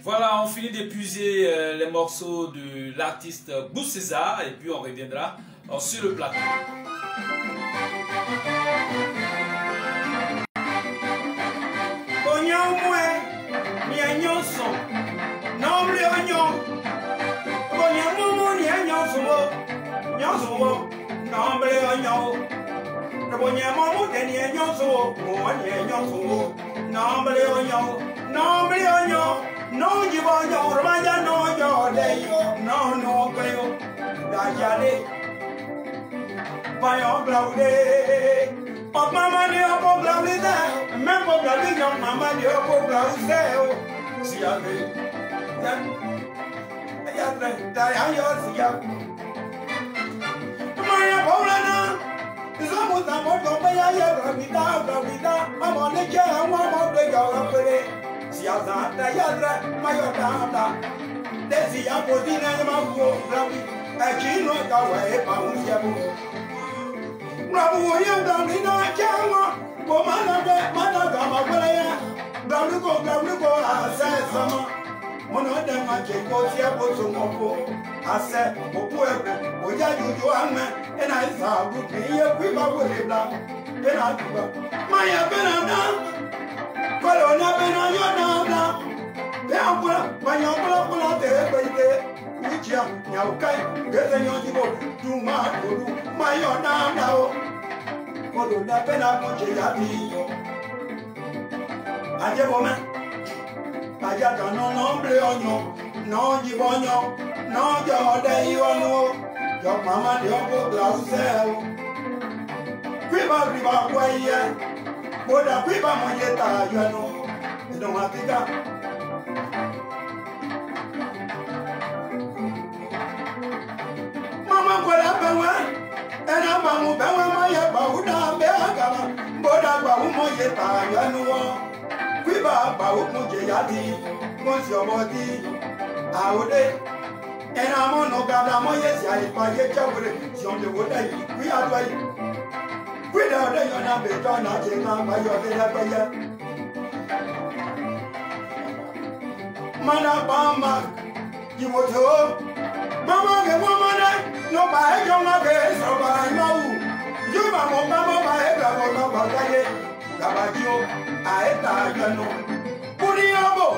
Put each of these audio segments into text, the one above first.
Voilà, on finit d'épuiser les morceaux de l'artiste Bou César et puis on reviendra sur le plateau. No, you want your Raja, no, your day, no, Cleo, Dajale, by your bloody, of Mamma, the upper bloody there, remember bloody young Mamma, the upper bloody there, see a bit. I am yours, Maria Bolana is almost a more of a vida, I'm on the chair, I'm on the yard. Siazata yadra mayotata desi apodina mawo rabi akino kawe paunsiabu rabu yanda nina chama bomana gama kwaya galuko asesama mono de macheko siabu sumopo ase opuebe ojajuju ame ena isabu kiye kwiba webla ena tuba maya benana Colonna bena yona Beambula, Mayambula, Whichia, Yaukai, Betanyo, Duma, Mayona now. Colonna bena Mojati. Ajabona Ajata no bleonyo, no gibonyo, no jode yono, your mamma, your blouse. Quiba, way. Boda kwiba mojeta yano ino matika Mama kwala bewa ena mamu bewa maya bauda beagama boda kwa mojeta yano kwiba bau mojeyati mosio bodi aude ena mono gada moyesi alipa ye chabure sionde boda yi atwa yi Without a young beton, not in my yard, Mana Bama, you would hope. Mama, the woman, no, my young mother, so I know. You, Mama, my head, Gabajo, I had no. Puriabo,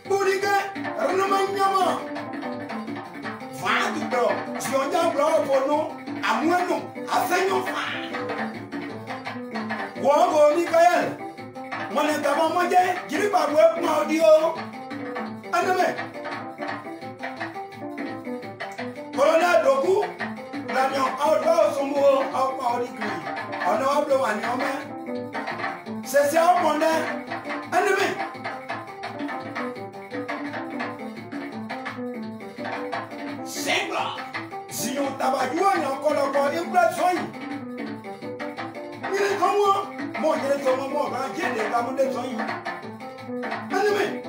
Puriga, Runamanyama. Fine, bro, Sionja, bro, for no. I'm welcome. I say no fine. Wogo Mikael. When I come on my day, give up work now, dear. Anime. Corona Doku, Ramion outlaw some more of our degree. On the outlaw and your man. Says out one day. Anime. Singler. Si on tabac, encore impression. Il comment moi je les tomme moi quand j'ai des gamins de soins. Allez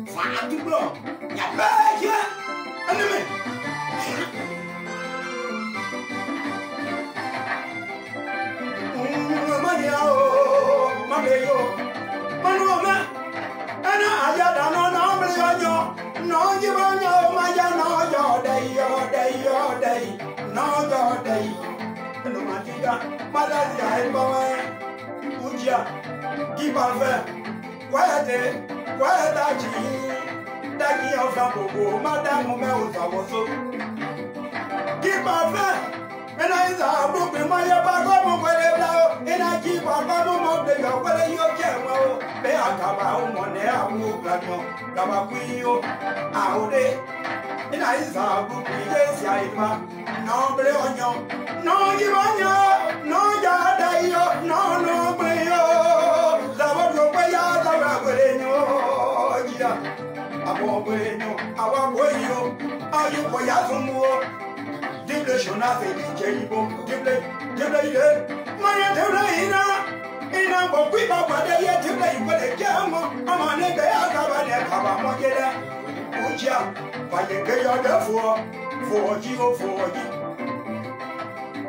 Fa du blanc. Ya pas ya. Allez Maniao, Mario. Manuama. Ana ayada no no no jibanyo maya no yo day no yo day no matika malaria elbawe ujia gibafe kwete daji ofa bobo madamu me osawoso gibafe ena iza bobo maya bago mo kwele blao ena gibafe mo de yo kwele yo kewo be akaba o mo ne awu gladmo kaba kuyo aude ina iza bobo yesi aifa no ble onyo no gibanyo no ya dai yo no ble yo zabo yo pe ya zabo kwele nyo jira abo kwele nyo awa kwele yo ayu ko ya sumu Dible shona fe di jeribo dible ile maya dible ina bo kwi ba de ye dible ikwele jamo ama ne ga ya ka ba mo gele ujia ba ye ke yo de fo ji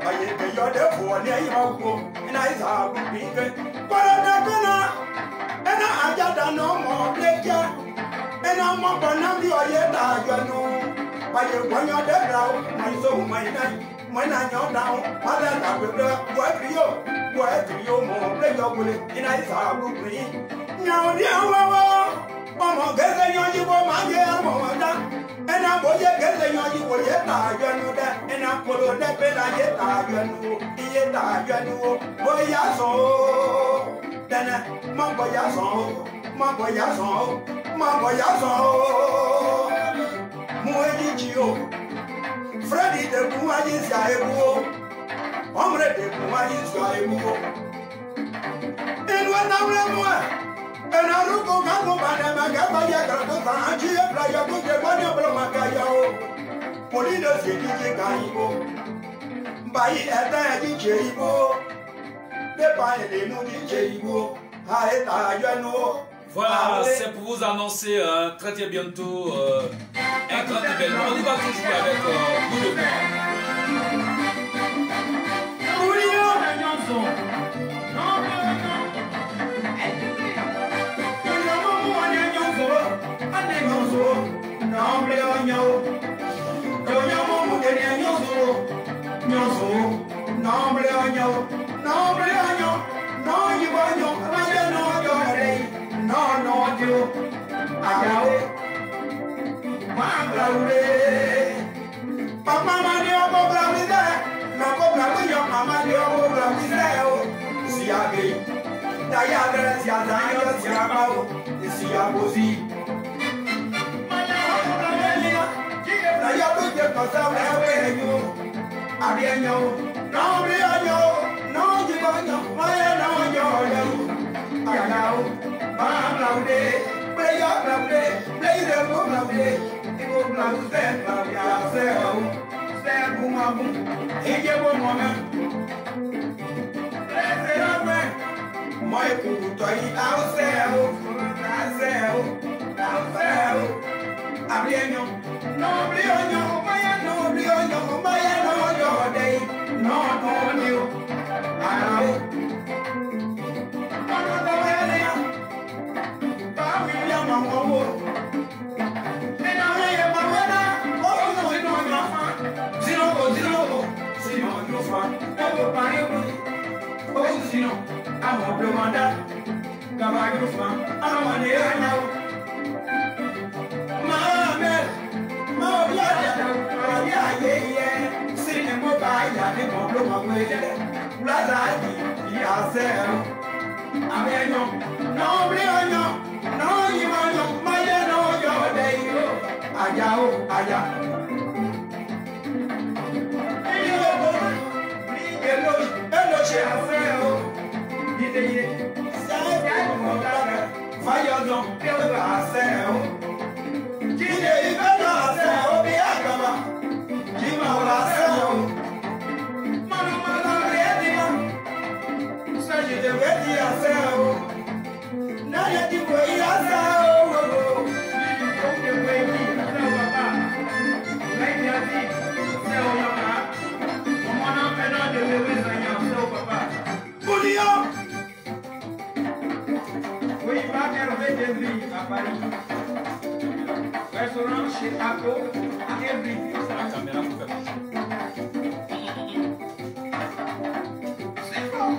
ba ye ke yo de fo ne yi ma ko ina isa bu bi ke Para da bena. Ena ajada no mo bleja. Ena mo bonambi oyeda ajanu. Baye wanyo de brao. My so my night. When I know down, mother, I will work you. Work you more. Play your bullet. In I saw green. Now, dear, Mama, get the young you for my dear Mama. And I'm going to get the young you for yet. I know that. And I'm going to let me yet. I know. Yet I know. Boy, I saw. Then, Mamma, I saw. Mamma, I saw. Mamma, I saw. More Freddy de Boumaïs Yaébo, Ombre de Boumaïs Yaébo. Et when I'm moi, and I look on Madame Gabaya Grandpa, and she applied a good money of Macayao. Polido City Gaibo. By a daddy Jaibo, the Pai de Nudi Jaibo, Haeta. Voilà, c'est pour vous annoncer très bientôt un grand événement. On y va tout jouer avec nous de No, you. Ayao. Mamlaure. Mama Mario Boblamide. No Boblamide. Mama Mario Boblamide. Siabe. Dayadre Siadayo Siabao. Siabosi. Dayabu de Cosa Ewenyo. Arienyo. No Rianyo. No Jibanyo. Maya no yo. Ayao. Mamlaure, play up, play the book, it will not stand by yourself. Stand, boom, boom, and get 1 moment. Let's say, my people, ourselves, I'm no, no, day, no, you. I know. Restaurant chez Paco à Evry. C'est la caméra pour faire. C'est bon.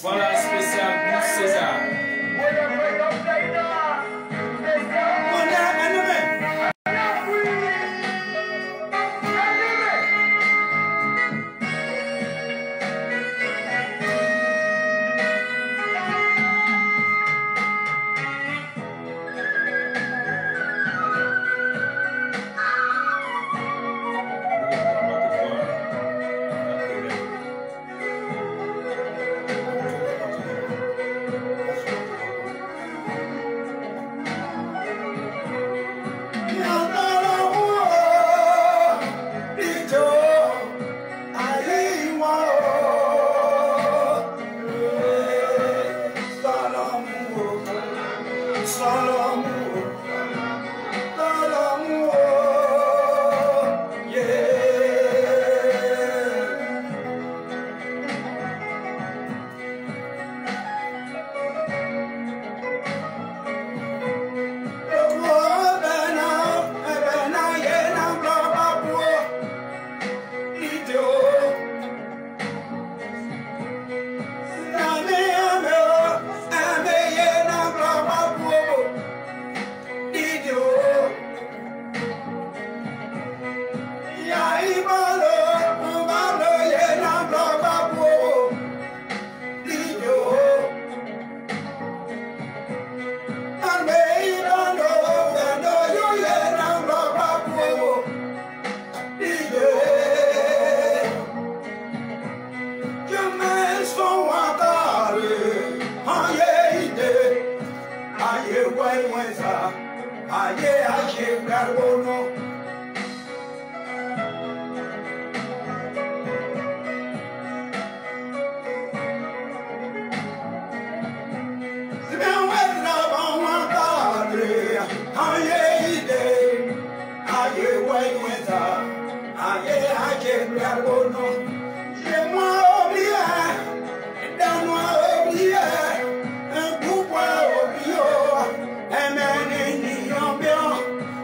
Voilà, spécial pour César.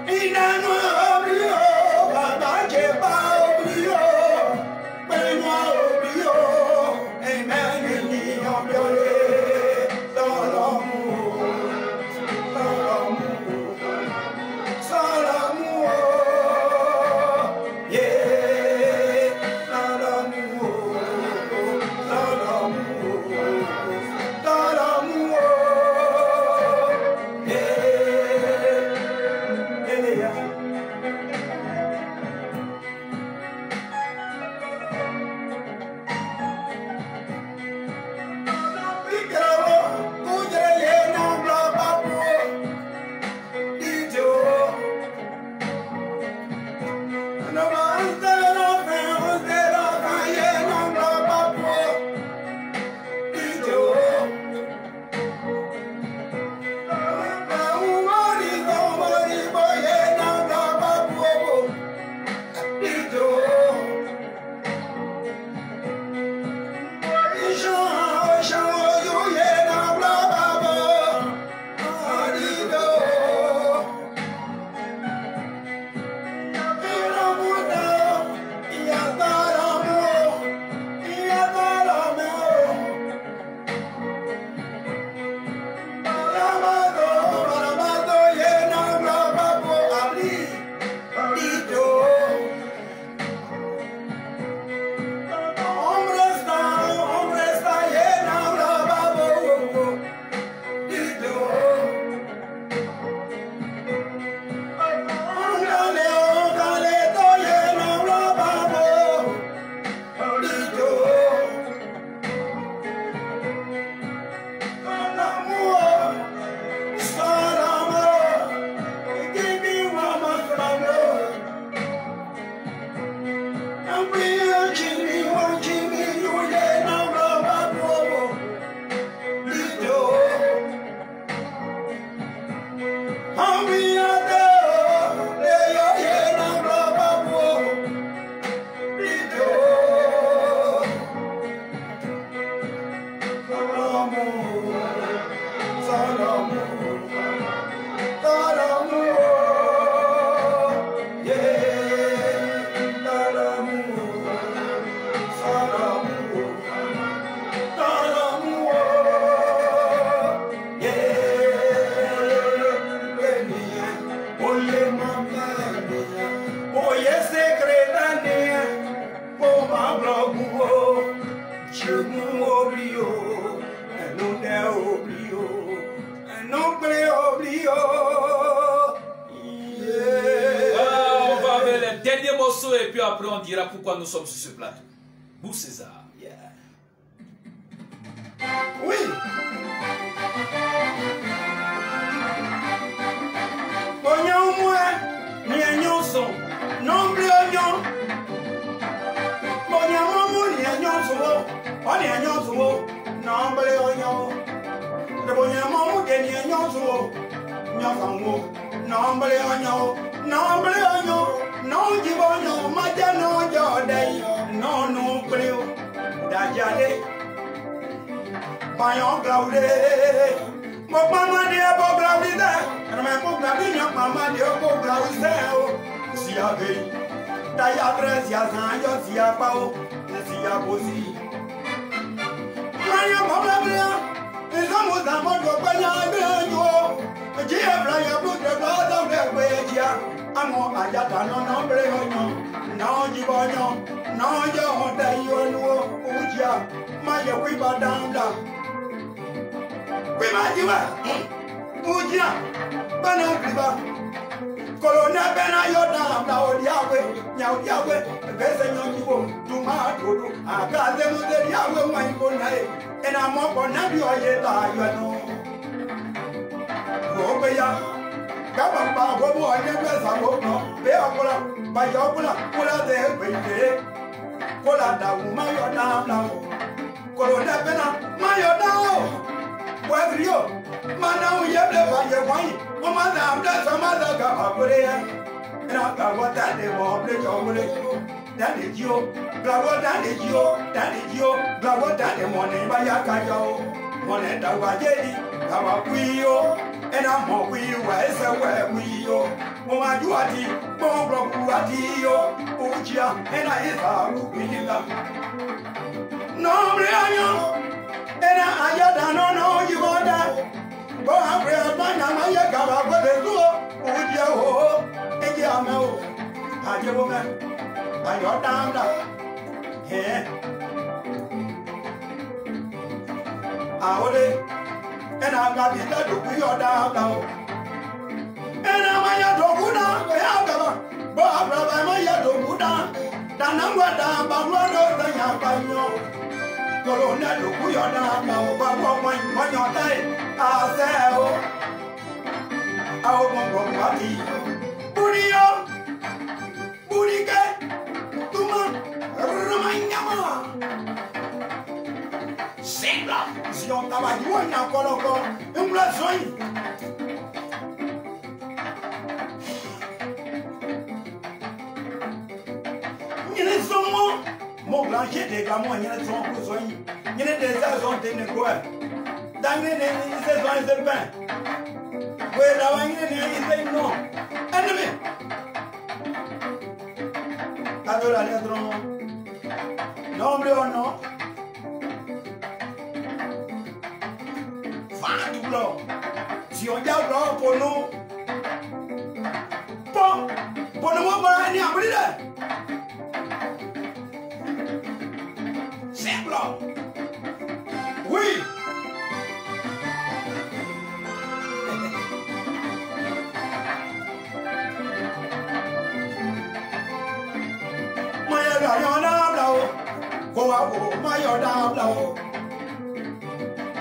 Inanwa Chemu oblio, non è oblio, non oblio. On va avec les derniers morceaux et puis après on dira pourquoi nous sommes sur ce plateau. Bou César. Yeah. Oui. Oignon moi, ni oignon son, non plus oignon. Oignon moi, ni oignon son, on ni oignon son, non plus oignon. Le oignon moi, ni oignon son, non plus oignon, non plus oignon, non du oignon, matin non jodai, non plus. Dajale, bayon glaudé, mon maman dit à bon glaudé, mais mon glaudé, maman dit à bon glaudé, si à veille, d'ailleurs, si à Sanjo, si à Pao, si à Bosi. Maman, maman, ils ont mon amour, je peux y aller, j'ai un blague, plus de blas dans le pédia, à mon ayata, non, non, du bonheur. No, you want that you know, Uja, my weaver down down. We might do it, Uja, Banana, Colonel Bena, you're down, now Yahweh, the best thing you want, do my good. I got them with the Yahweh, my good night, and I'm up on that, you know. Go ya, Gabba, go, I never saw, they are full up by your pull up there, Kola da mayo da da, Kola bena mayo da. Whether mana uyeble ba ye wani, mama da amda sama da ga abure. Na ga wata de mo ble jomule. Dan de jio, ga wata de jio, ga wata de mo ne ba ya ka jo. Mo ne da wa jedi, ga wa kuyo. Ena mo kuyo wa ese wa kuyo. Mo ma juati, mo bro kuati yo. Ujia, ena isa kuila. No mrianyo, ena ayada no you want that. Go have real bana maya gaba go de go. Ujia ho, ejia me. Ajo me. Ayo damda. He. Aole, ena gabi da do kuyo damda. Ena maya do kuna, ya gaba. Bo abraba maya do kuna. Danangwa da bagwa do da ya panyo. Colonel do kuyo da na o bagwa manyo dai. Aseo. Ao bongo pati. Buriyo. Burike. Tuma. Rumanyama. Sembla. Si on tava de na koloko. Umblazoi. Mon grand j'ai des gamins, il y a des gens qui sont il y a des saisons de négocier. Dans les saisons de pain. Oui, là, il y a des non. Ennemi. Alors, la lettre non, mais non. Fin blanc. Si on garde blanc pour nous. Bon, pour nous, on va aller en briller. Oui. Maya da yo da blau. Go a go maya da blau.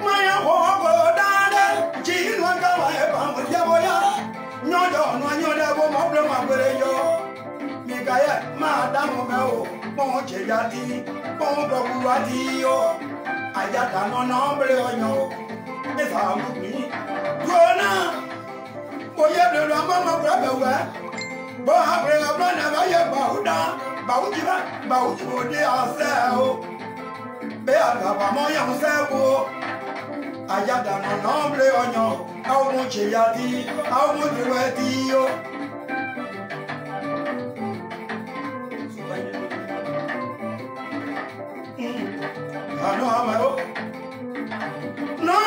Maya go da de. Ji no ga wa e ba mo ya bo ya. Nyo da go mo ble ma gbere yo. Mi ga ya ma da mo me o. Mo che ya di. Mo bro ku wa di yo. Ayata no nombre oño, esa mumi. Gona, oye le lo mama brabe wa. Bo abre abla na ba ye bauda, bauji de aseo. Be aga ba mo ya sebo. Ayata no nombre oño, au mo che ya di, au mo de wa di yo. No, amaro. No, no,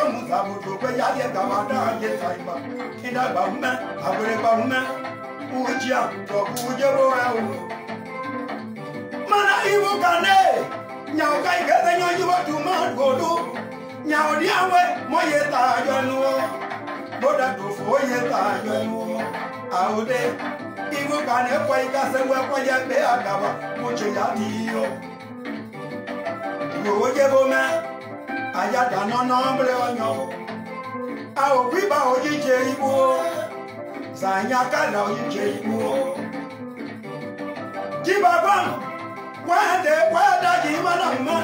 no, zabuto pe ya le ga wa da ye taiba ida ba uma abure ba uma ujia to uje bo e mana ibu kane nyao kai ke te nyo yibo tu ma godu nyao diawe mo ye ta yo nu boda do fo ye ta yo nu aude ibu kane ko ika se we ko ye be agaba mo che ya di yo uje bo me ayada no nombre onyo a o kwi ba oji je ibu zanya kala oji je ibu jiba bam wade wada ji mana ma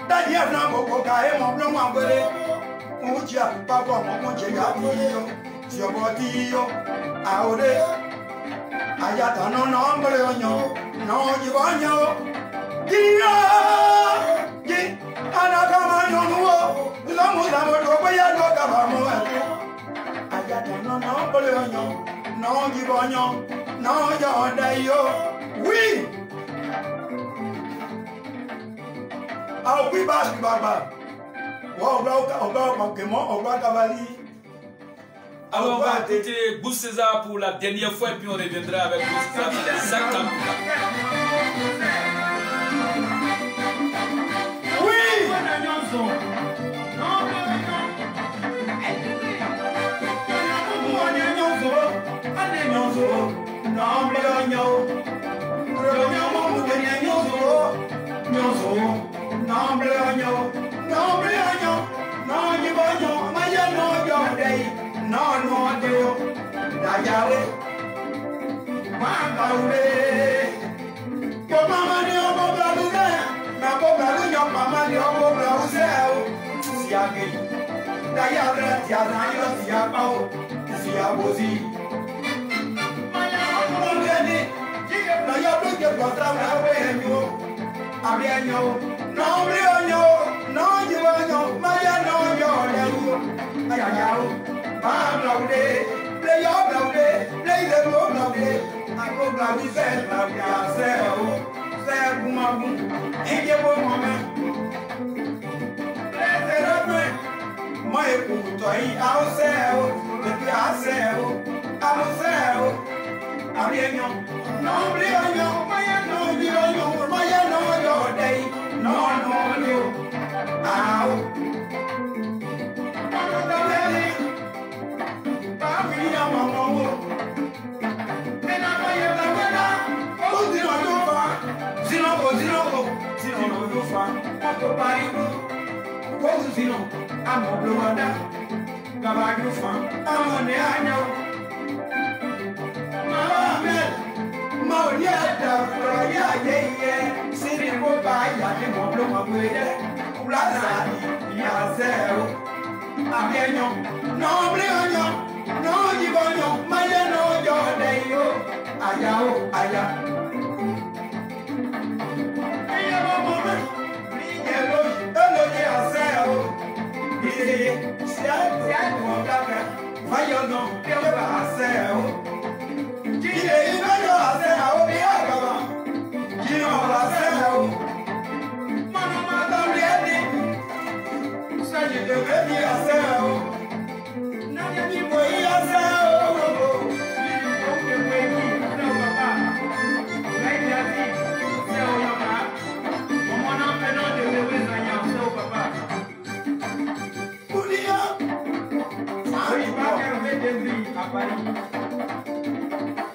da ji na mo ko ka e mo blo wa gbere uja pa ko mo je ya bi yo ti o bo ti yo a o de ayada no nombre onyo no ji bo onyo Dia ji ana kama yonuo lamu lamu do pe ya do ka ba mo ayada no nombre onyo no ji bo onyo no yo de yo oui oui baba alors on va arrêter Bouss César pour la dernière fois et puis on reviendra avec Bouss César. Oui.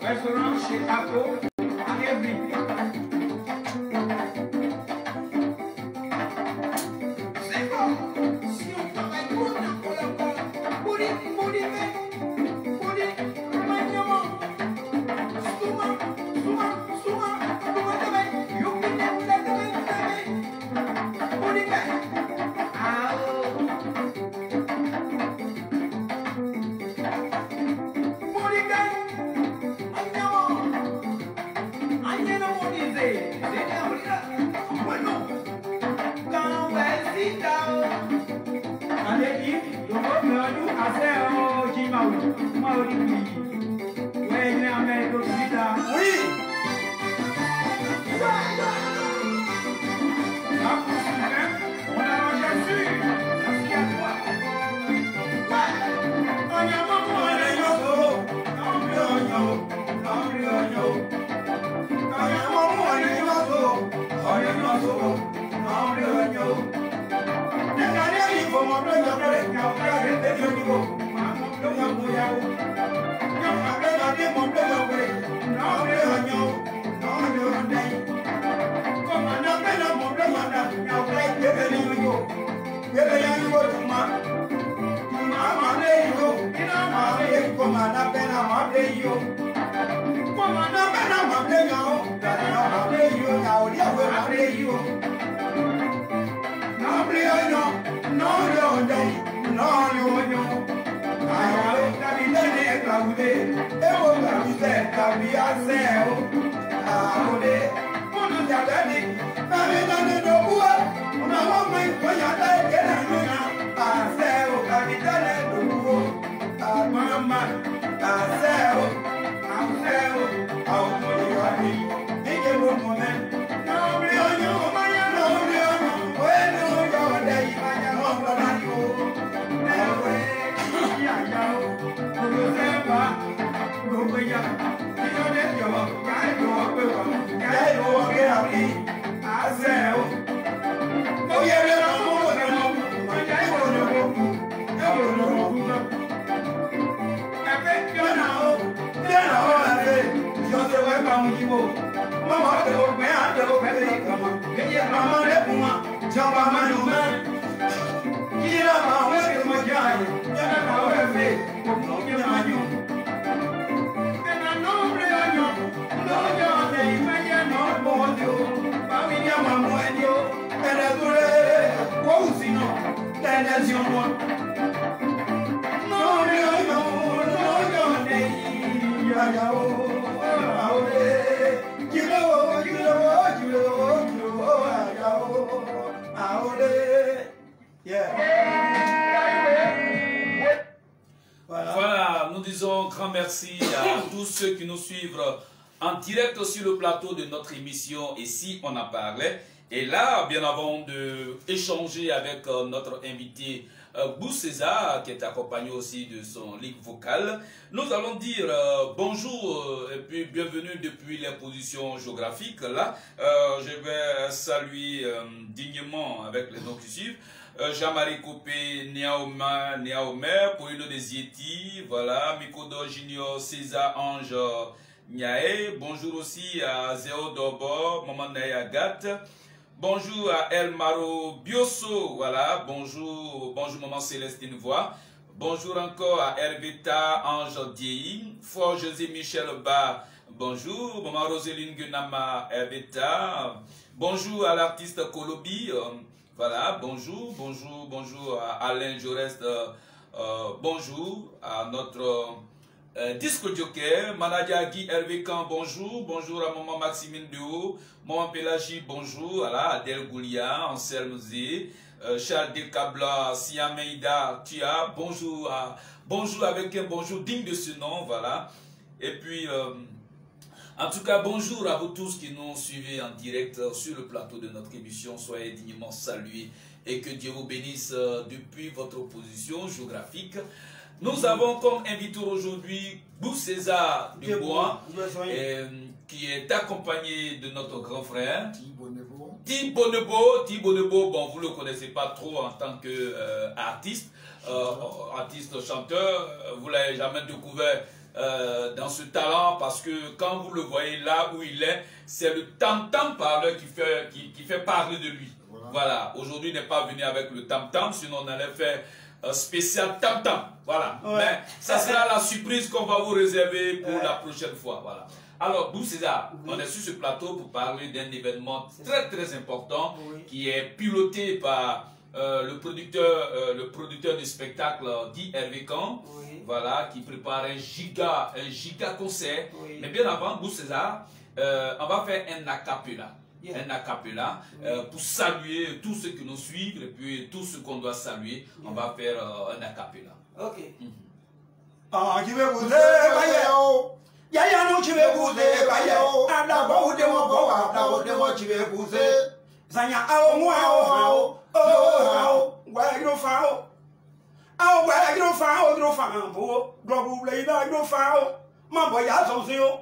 Restaurant chez Apo à Evry. C'est bon. Si on travaille pour la pour les yo. Mama na bena ma ble yo. Bena ma ble yo ya o dia we ma ble yo. Na ble yo no yo dai no yo yo. Ayo ka bi ne klaude. E wo ka bi se ka bi ase o. Ode mono ja dani. Na me na ne do bua. Na wa mai ko ya dai ke na yo na. Ase o ka bi dale do bua. Mama ase o. Voilà, nous disons grand merci à tous ceux qui nous suivent en direct sur le plateau de notre émission Ici on en parlait. Et là, bien avant d'échanger avec notre invité Bou César, qui est accompagné aussi de son ligue vocale, nous allons dire bonjour et puis bienvenue depuis les positions géographiques. Là, je vais saluer dignement avec les noms qui suivent. Jean-Marie Copé, Niaomer, Polino des Yeti, voilà, Mikodo Junior, César Ange Niaé, bonjour aussi à Zéo Dobo, Maman Nayagat, bonjour à El Maro Biosso, voilà, bonjour Maman Célestine Voix, bonjour encore à Hervita Ange Diei, Fort José Michel Ba, bonjour, Maman Roseline Gunama Hervita, bonjour à l'artiste Kolobi, voilà, bonjour à Alain Jorest, bonjour à notre disco joker, Manadia Guy Hervé Camp, bonjour à Maman Maximine Duo, Maman Pélagie, bonjour, à Adèle Goulia, Anselme Zé, Charles Delcabla, Siameida Tia, bonjour avec un bonjour digne de ce nom, voilà, et puis en tout cas, bonjour à vous tous qui nous suivez en direct sur le plateau de notre émission. Soyez dignement salués et que Dieu vous bénisse depuis votre position géographique. Nous avons comme invité aujourd'hui Bou César Dubois, qui est accompagné de notre grand frère Thibaut Nebo. Bon, vous ne le connaissez pas trop en tant qu'artiste, artiste chanteur, vous ne l'avez jamais découvert dans ce talent, parce que quand vous le voyez là où il est, c'est le tam-tam parleur qui fait parler de lui. Voilà, aujourd'hui il n'est pas venu avec le tam-tam, sinon on allait faire spécial tam-tam. Voilà, ouais. Mais ça sera la surprise qu'on va vous réserver pour la prochaine fois. Voilà. Alors, Bou César, on est sur ce plateau pour parler d'un événement très important qui est piloté par le producteur du spectacle Guy Hervé Camp, voilà, qui prépare un giga concert. Mais bien avant, Bou César, on va faire un acapella. Un acapella pour saluer tous ceux qui nous suivent et puis tous ceux qu'on doit saluer. On va faire un acapella. Ok. Yaya no chive kuze bayo ada bo de mo bo ada de mo chive kuze zanya awo mu awo wa iro fa o awo wa iro fa bo do le da iro fa o ma bo ya so si o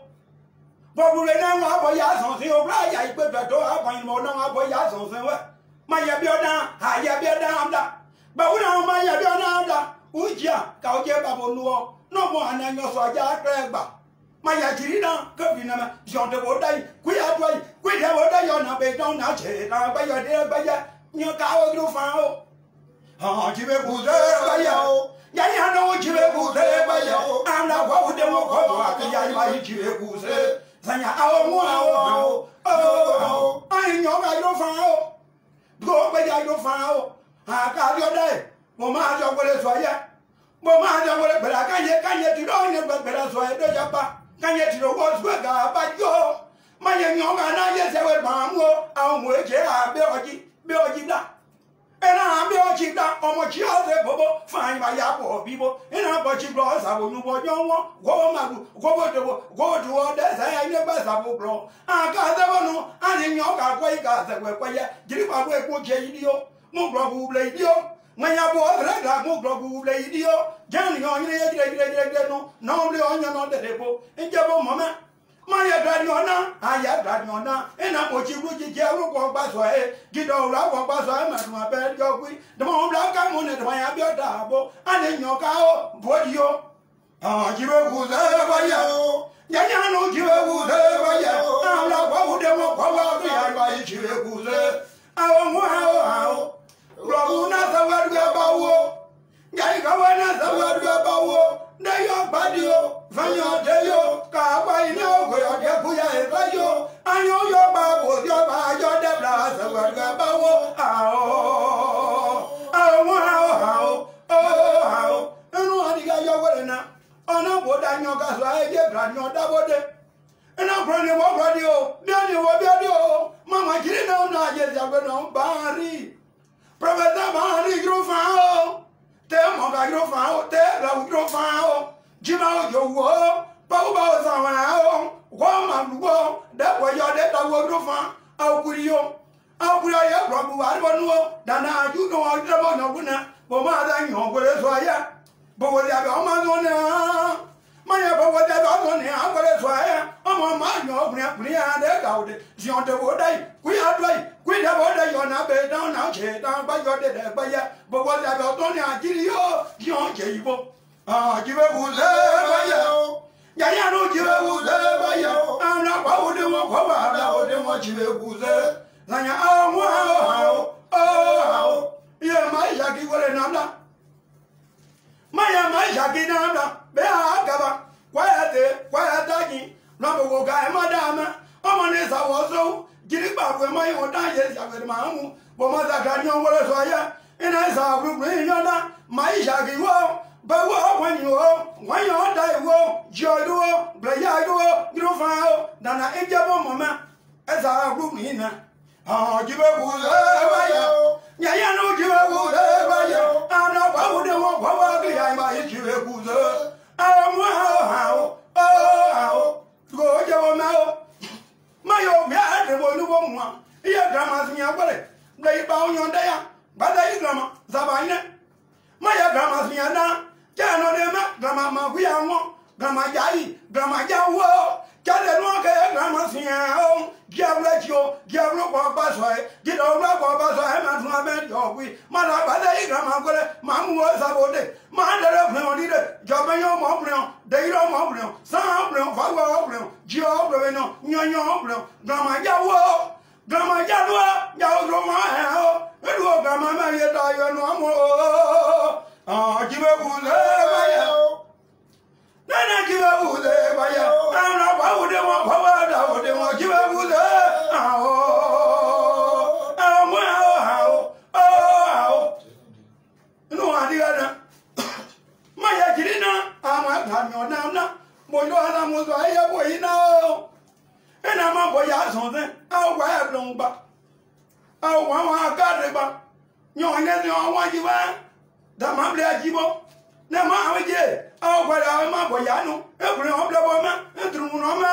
bo le na wa bo ya so si o bla ya ipe do apan mo na wa bo ya so si we ma ya bi oda ha ya bi oda amda ba una ma ya bi oda amda ujia ka oje babo nuo no mo ananyo so aja akregba Maya Jirina, Gabina, John de Woday, Quia, Quia Woday on a bed down now, by your dear Baya, your cow grew foul. Ah, Jibe Buddha, Yaya no Jibu, I'm not what would they walk over the Yaya Jibu. Zanya, I know I don't find. Go away, I don't find. I got your day. Mamma, your way is why. Mamma, but I can't yet to know, but that's why I don't jump. Can't yet to know what's good, but go. My young man, I yes, I will, Mamma, I'm with you, Bill, and I'm your chief down on my child, find my apple people, and I'm what you brought. I will know what you want. Go to all that I never saw blow. I got the one, and in your car, quite got the way, give up with what you no global bladio. When I bought red, no global bladio, Johnny on your normally on your not the depot, and Jabo Mama. My Dradiona, I have Dradiona, and I'm what you would get walk by way, get all right, walk by my bed, your the more black I'm on it, my abia double, and in your cow, Bodio. Ah, you will ever yell. Yayano, you will ever yell. I'm not what would they walk over by you. I won't Robuna, the word we about. Gaikawana, the word we about. They are Badio, Vanyo, Deo, Kawaino, Goya, Rayo, I know your babu, your bayo, the blast, the word about. How, and what you got your wedding. On a boat, I know that's why I get Brano double day. And I'm running what radio, Danny, what radio, Mamma, get down, yes, I'm going on Barry. Professor Barry, you found. Tell Mother, you found, tell you found. Jim out your war, Papa somehow, woman, war, that way your death, I will go found. How could you? How could I have Robu? I don't know. Dana, you know, I don't know, Guna, but Mother, you know, what is why. But what I got on my what I got on here, what is why I'm on my no, we are there out. She on the wood, we are right. We have ordered your number down now, down by your dead, but yeah, but what I got on here, I give you on cable. Ah, give a wood by you. Yayano, give a wood by you. I'm not what would you want, I wouldn't want you to wood. Oh, yeah, my Jackie, what another. My Jackie, Nana, Bear, quiet, doggy, number guy, madame. Omanes, I was so. Get it back with my own digest, I will mamma, but Mother got no words for you, and I saw Brooklyn, my Jackie wall, but when you die, woe, joy do, Blayago, Grofao, than I ate your mama, as I grew in her. Oh, give a wood, Yayano, give a wood, I'm not about to walk over behind my give a wood. Oh, go, your mouth. My old man, the one, here, grandma's me away. They bound your day, but I grandma, Zabina. My grandma's me now. Janodema, Grandma, we are one. Grandma Jai, Grandma Jawo, Jalanwaka, Grandma's me. Giavletio, Giavro Basway, get over Basway, and my bed, your way. Mother, Grandma, Mamma was about it. Mother of no leader, Jabayo Moblio, Dero Moblio, Samblio, Fago, Gio Breno, Nyon, Grandma Jawo, Grandma Jawa, Yaw, Grandma, no more. Ah, give a wood, then I give a wood, I'm not about them, how they want give a wood. No idea. My Akirina, I'm not your nana, boy, I'm was a boy now. And I'm a boy, I saw them. I'll wear long back. I'll want a got you want you are. The Mabla Jibo. The Mamma, oh, well, I'm a boyano, every woman, and through Roma,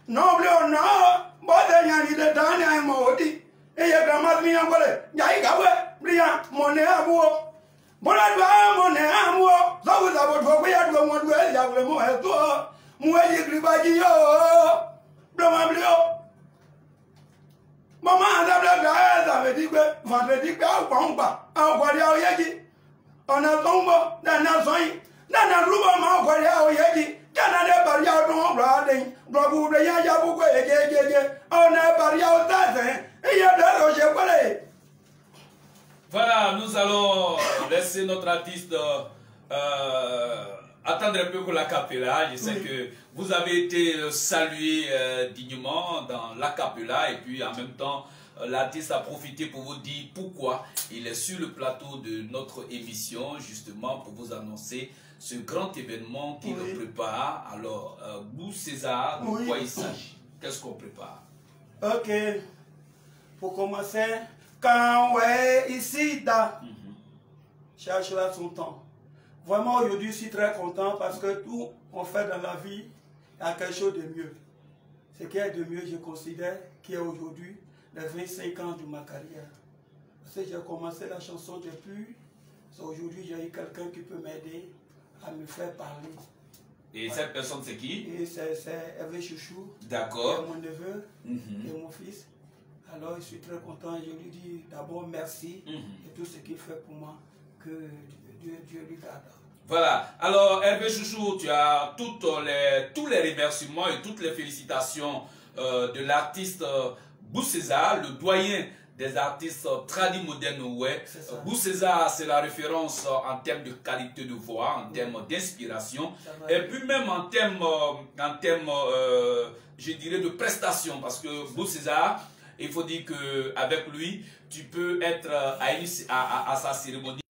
no, no, but then I need a tiny I'm Modi. A grandma's me, I'm going to Yagawa, Bria, Monea, but I want Monea, so was about what we are going to wear, Yavamo, Muay Gribagio, Blomabio. Mamma, I'm a digger, Vandedica, Pompa, our body, our yagi. On a tombo, then a sign, then a room of our yagi. Canada Baria no riding, Brabu Yabu, on a Baria dozen, a year that was your way. Voilà, nous allons laisser notre artiste attendre un peu pour la capella. Je sais que vous avez été salué dignement dans la capella et puis en même temps, l'artiste a profité pour vous dire pourquoi il est sur le plateau de notre émission, justement pour vous annoncer ce grand événement qu'il prépare. Alors, Bou César, de quoi il s'agit? Qu'est-ce qu'on prépare? Ok, pour commencer, quand ouais, ici, cherche là son temps. Vraiment, aujourd'hui, je suis très content parce que tout qu'on fait dans la vie, il y a quelque chose de mieux. Ce qui est de mieux, je considère, qui est aujourd'hui les 25 ans de ma carrière. Parce que j'ai commencé la chanson depuis, aujourd'hui, j'ai eu quelqu'un qui peut m'aider à me faire parler. Et cette personne, c'est qui? Et c'est Hervé Chouchou. D'accord. Mon neveu et mon fils. Alors, je suis très content. Je lui dis d'abord merci et tout ce qu'il fait pour moi. Que Dieu lui garde. Voilà. Alors, Hervé Chouchou, tu as tous les remerciements et toutes les félicitations de l'artiste Bou César, le doyen des artistes tradis modernes. Ouais. Bou César, c'est la référence en termes de qualité de voix, en termes d'inspiration, et puis même en termes je dirais, de prestations, parce que Bou César, il faut dire qu'avec lui, tu peux être à sa cérémonie,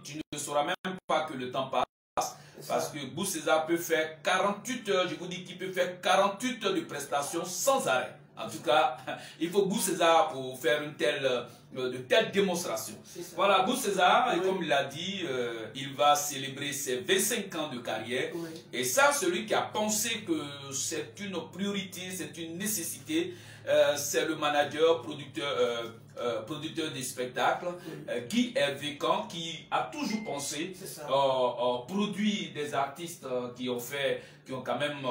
tu ne sauras même pas que le temps passe, parce que Bou César peut faire 48 heures, je vous dis qu'il peut faire 48 heures de prestations sans arrêt. En tout cas, il faut Bou César pour faire de telles démonstrations. Voilà, Bou César, et comme il l'a dit, il va célébrer ses 25 ans de carrière. Et ça, celui qui a pensé que c'est une priorité, c'est une nécessité, c'est le manager, producteur des spectacles, Guy Hervé Camp, qui a toujours pensé produire des artistes qui ont quand même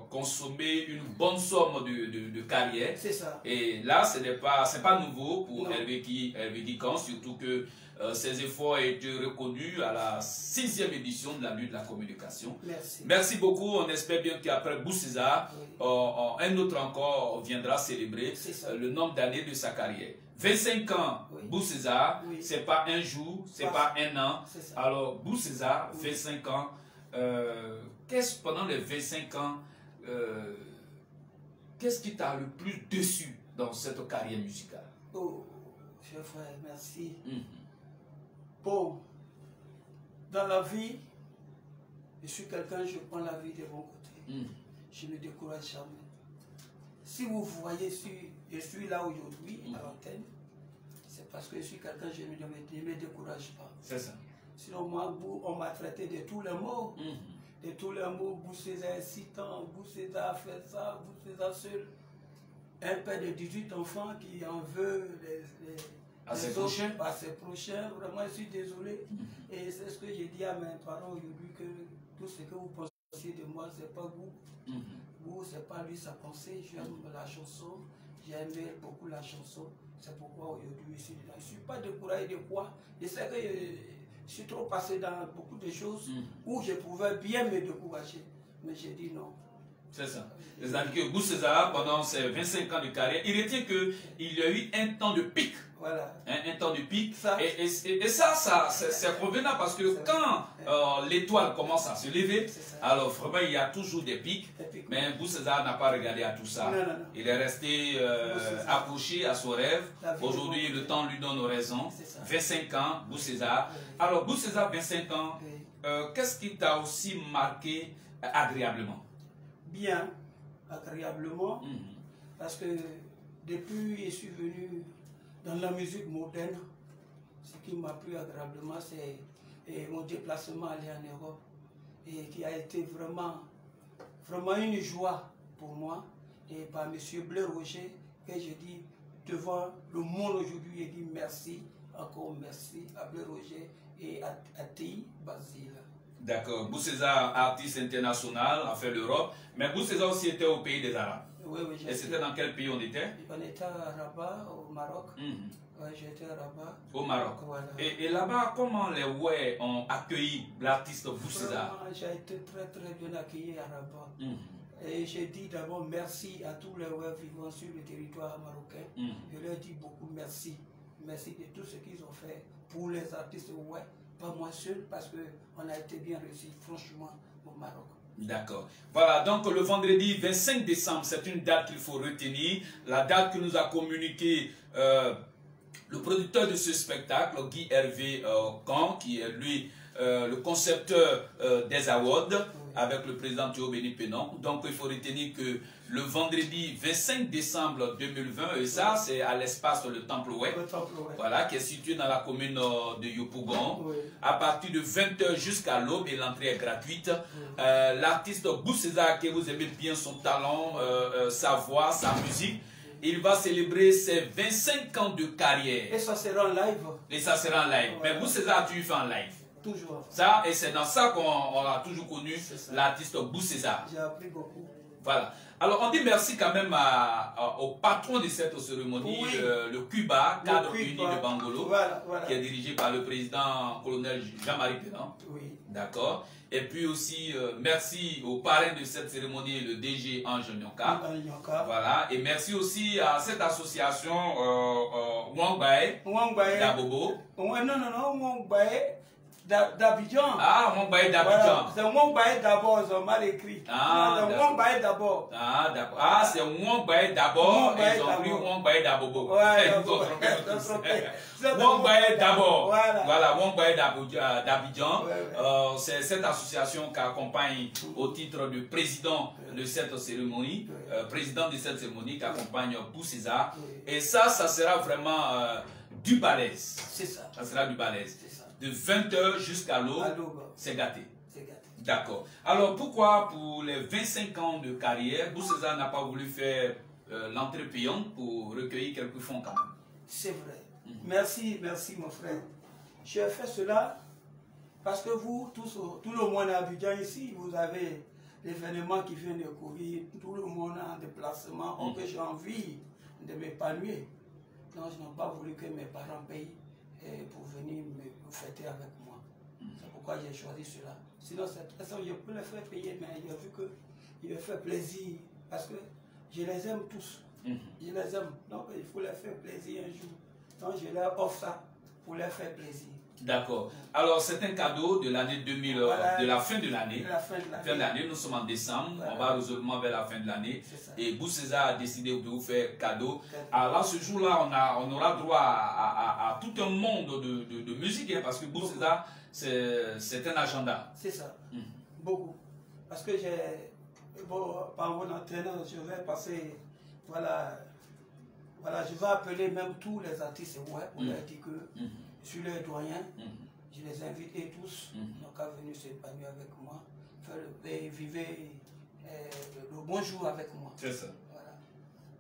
consommé une bonne somme de carrière. Et là, ce n'est pas nouveau pour Hervé Guy Camp, surtout que ses efforts ont été reconnus à la 6e édition de la Nuit de la Communication. Merci beaucoup. On espère bien qu'après Bou César, un autre encore viendra célébrer le nombre d'années de sa carrière. 25 ans, Bou César, c'est pas un jour, c'est pas un an. Alors, Bou César, 25 ans, pendant les 25 ans, qu'est-ce qui t'a le plus déçu dans cette carrière musicale? Oh, cher frère, merci. Bon, dans la vie, je suis quelqu'un, je prends la vie de mon côté. Je ne décourage jamais. Si vous voyez, je suis là aujourd'hui à l'antenne, c'est parce que je suis quelqu'un, je ne me décourage pas. C'est ça. Sinon, moi, on m'a traité de tous les mots. De tous les mots, Bou César incitant, Bou César fait ça, Bou César seul. Un père de 18 enfants qui en veut à ses prochains. Vraiment, je suis désolé. Et c'est ce que j'ai dit à mes parents aujourd'hui, que tout ce que vous pensez de moi, c'est pas vous. Vous, c'est pas lui sa pensée. J'aime la chanson. J'aime beaucoup la chanson. C'est pourquoi aujourd'hui, je suis là. Je ne suis pas découragé de quoi. Je sais que je suis trop passé dans beaucoup de choses où je pouvais bien me décourager. Mais j'ai dit non. C'est ça. C'est-à-dire que Bou César, pendant ses 25 ans de carrière, il retient qu'il y a eu un temps de pic. Voilà. Un temps de pic. Et ça c'est convenable parce que quand l'étoile commence à se lever, alors vraiment il y a toujours des pics. Mais Bou César n'a pas regardé à tout ça. Non. Il est resté accroché à son rêve. Aujourd'hui, le temps lui donne raison. 25 ans, Bou César. Alors, Bou César, 25 ans, qu'est-ce qui t'a aussi marqué agréablement? Bien, agréablement, parce que depuis que je suis venu dans la musique moderne, ce qui m'a plu agréablement, c'est mon déplacement aller en Europe, et qui a été vraiment une joie pour moi, et par M. Blair Roger, que je dis devant le monde aujourd'hui, je dis merci, encore merci à Blair Roger et à Théi Basile. D'accord. Bou César, artiste international, a fait l'Europe, mais Bou César aussi était au pays des Arabes. Oui, et c'était dans quel pays on était? On était à Rabat, au Maroc. Oui, j'étais à Rabat. Au Maroc. Voilà. Et là-bas, comment les Ouais ont accueilli l'artiste Bou César? J'ai été très bien accueilli à Rabat. Et j'ai dit d'abord merci à tous les Ouais vivant sur le territoire marocain. Je leur dis beaucoup merci. Merci de tout ce qu'ils ont fait pour les artistes, ouais, pas moi seul, parce qu'on a été bien reçu, franchement, au Maroc. D'accord. Voilà, donc le vendredi 25 décembre, c'est une date qu'il faut retenir. La date que nous a communiqué le producteur de ce spectacle, Guy Hervé Caen, qui est lui le concepteur des awards, avec le président Théo Béni Pénon. Donc il faut retenir que le vendredi 25 décembre 2020, et ça c'est à l'espace Le Temple Ouest, voilà, qui est situé dans la commune de Yopougon, à partir de 20h jusqu'à l'aube, et l'entrée est gratuite. L'artiste Bou César, que vous aimez bien son talent, sa voix, sa musique, il va célébrer ses 25 ans de carrière. Et ça sera en live. Et ça sera en live. Mais Bou César, tu fais en live. Toujours. Ça, et c'est dans ça qu'on a toujours connu l'artiste Bou César. J'ai appris beaucoup. Voilà. Alors, on dit merci quand même au patron de cette cérémonie, le Cuba, cadre uni de Bangolo, qui est dirigé par le président colonel Jean-Marie Pénan. Oui. D'accord. Et puis aussi, merci au parrain de cette cérémonie, le DG Ange Nyonka. Voilà. Et merci aussi à cette association Wangbae d'Abobo. Non, Wangbae d'Abidjan. Ah, Wangbae d'Abidjan. C'est Wangbae d'abord, ils ont mal écrit. Ah, Wangbae d'abord. Ah, d'accord. Ah, c'est Wangbae d'abord et ils ont pris Wangbae d'Abobo. Wangbae d'abord. Voilà, Wangbae d'Abidjan. C'est cette association qui accompagne au titre de président de cette cérémonie, qui accompagne Bou César. Et ça sera vraiment du balèze. C'est ça. Ça sera du balèze. De 20h jusqu'à l'aube, c'est gâté. D'accord. Alors pourquoi pour les 25 ans de carrière, Bou César n'a pas voulu faire l'entrée payante pour recueillir quelques fonds quand même? C'est vrai. Merci mon frère. J'ai fait cela parce que vous, tout le monde à Abidjan ici, vous avez l'événement qui vient de courir, tout le monde en déplacement, que j'ai envie de m'épanouir. Donc je n'ai pas voulu que mes parents payent pour venir me fêter avec moi. C'est pourquoi j'ai choisi cela. Sinon, cette façon, je peux les faire payer, mais j'ai vu qu'il me fait plaisir. Parce que je les aime tous. Je les aime. Donc, il faut les faire plaisir un jour. Donc, je leur offre ça pour leur faire plaisir. D'accord. Alors, c'est un cadeau de l'année 2000, de la fin de l'année. Fin de l'année, nous sommes en décembre, on va résolument vers la fin de l'année. Et Bou César a décidé de vous faire cadeau. Alors là, ce jour-là, on aura droit à tout un monde de musique, hein, parce que Bou César, c'est un agenda. C'est ça. Beaucoup. Parce que par mon entraîneur, je vais passer, voilà, je vais appeler même tous les artistes pour leur dire que je suis leur doyen, je les invite et tous, donc à venir s'épanouir avec moi, vivre le bon jour avec moi. C'est ça. Voilà.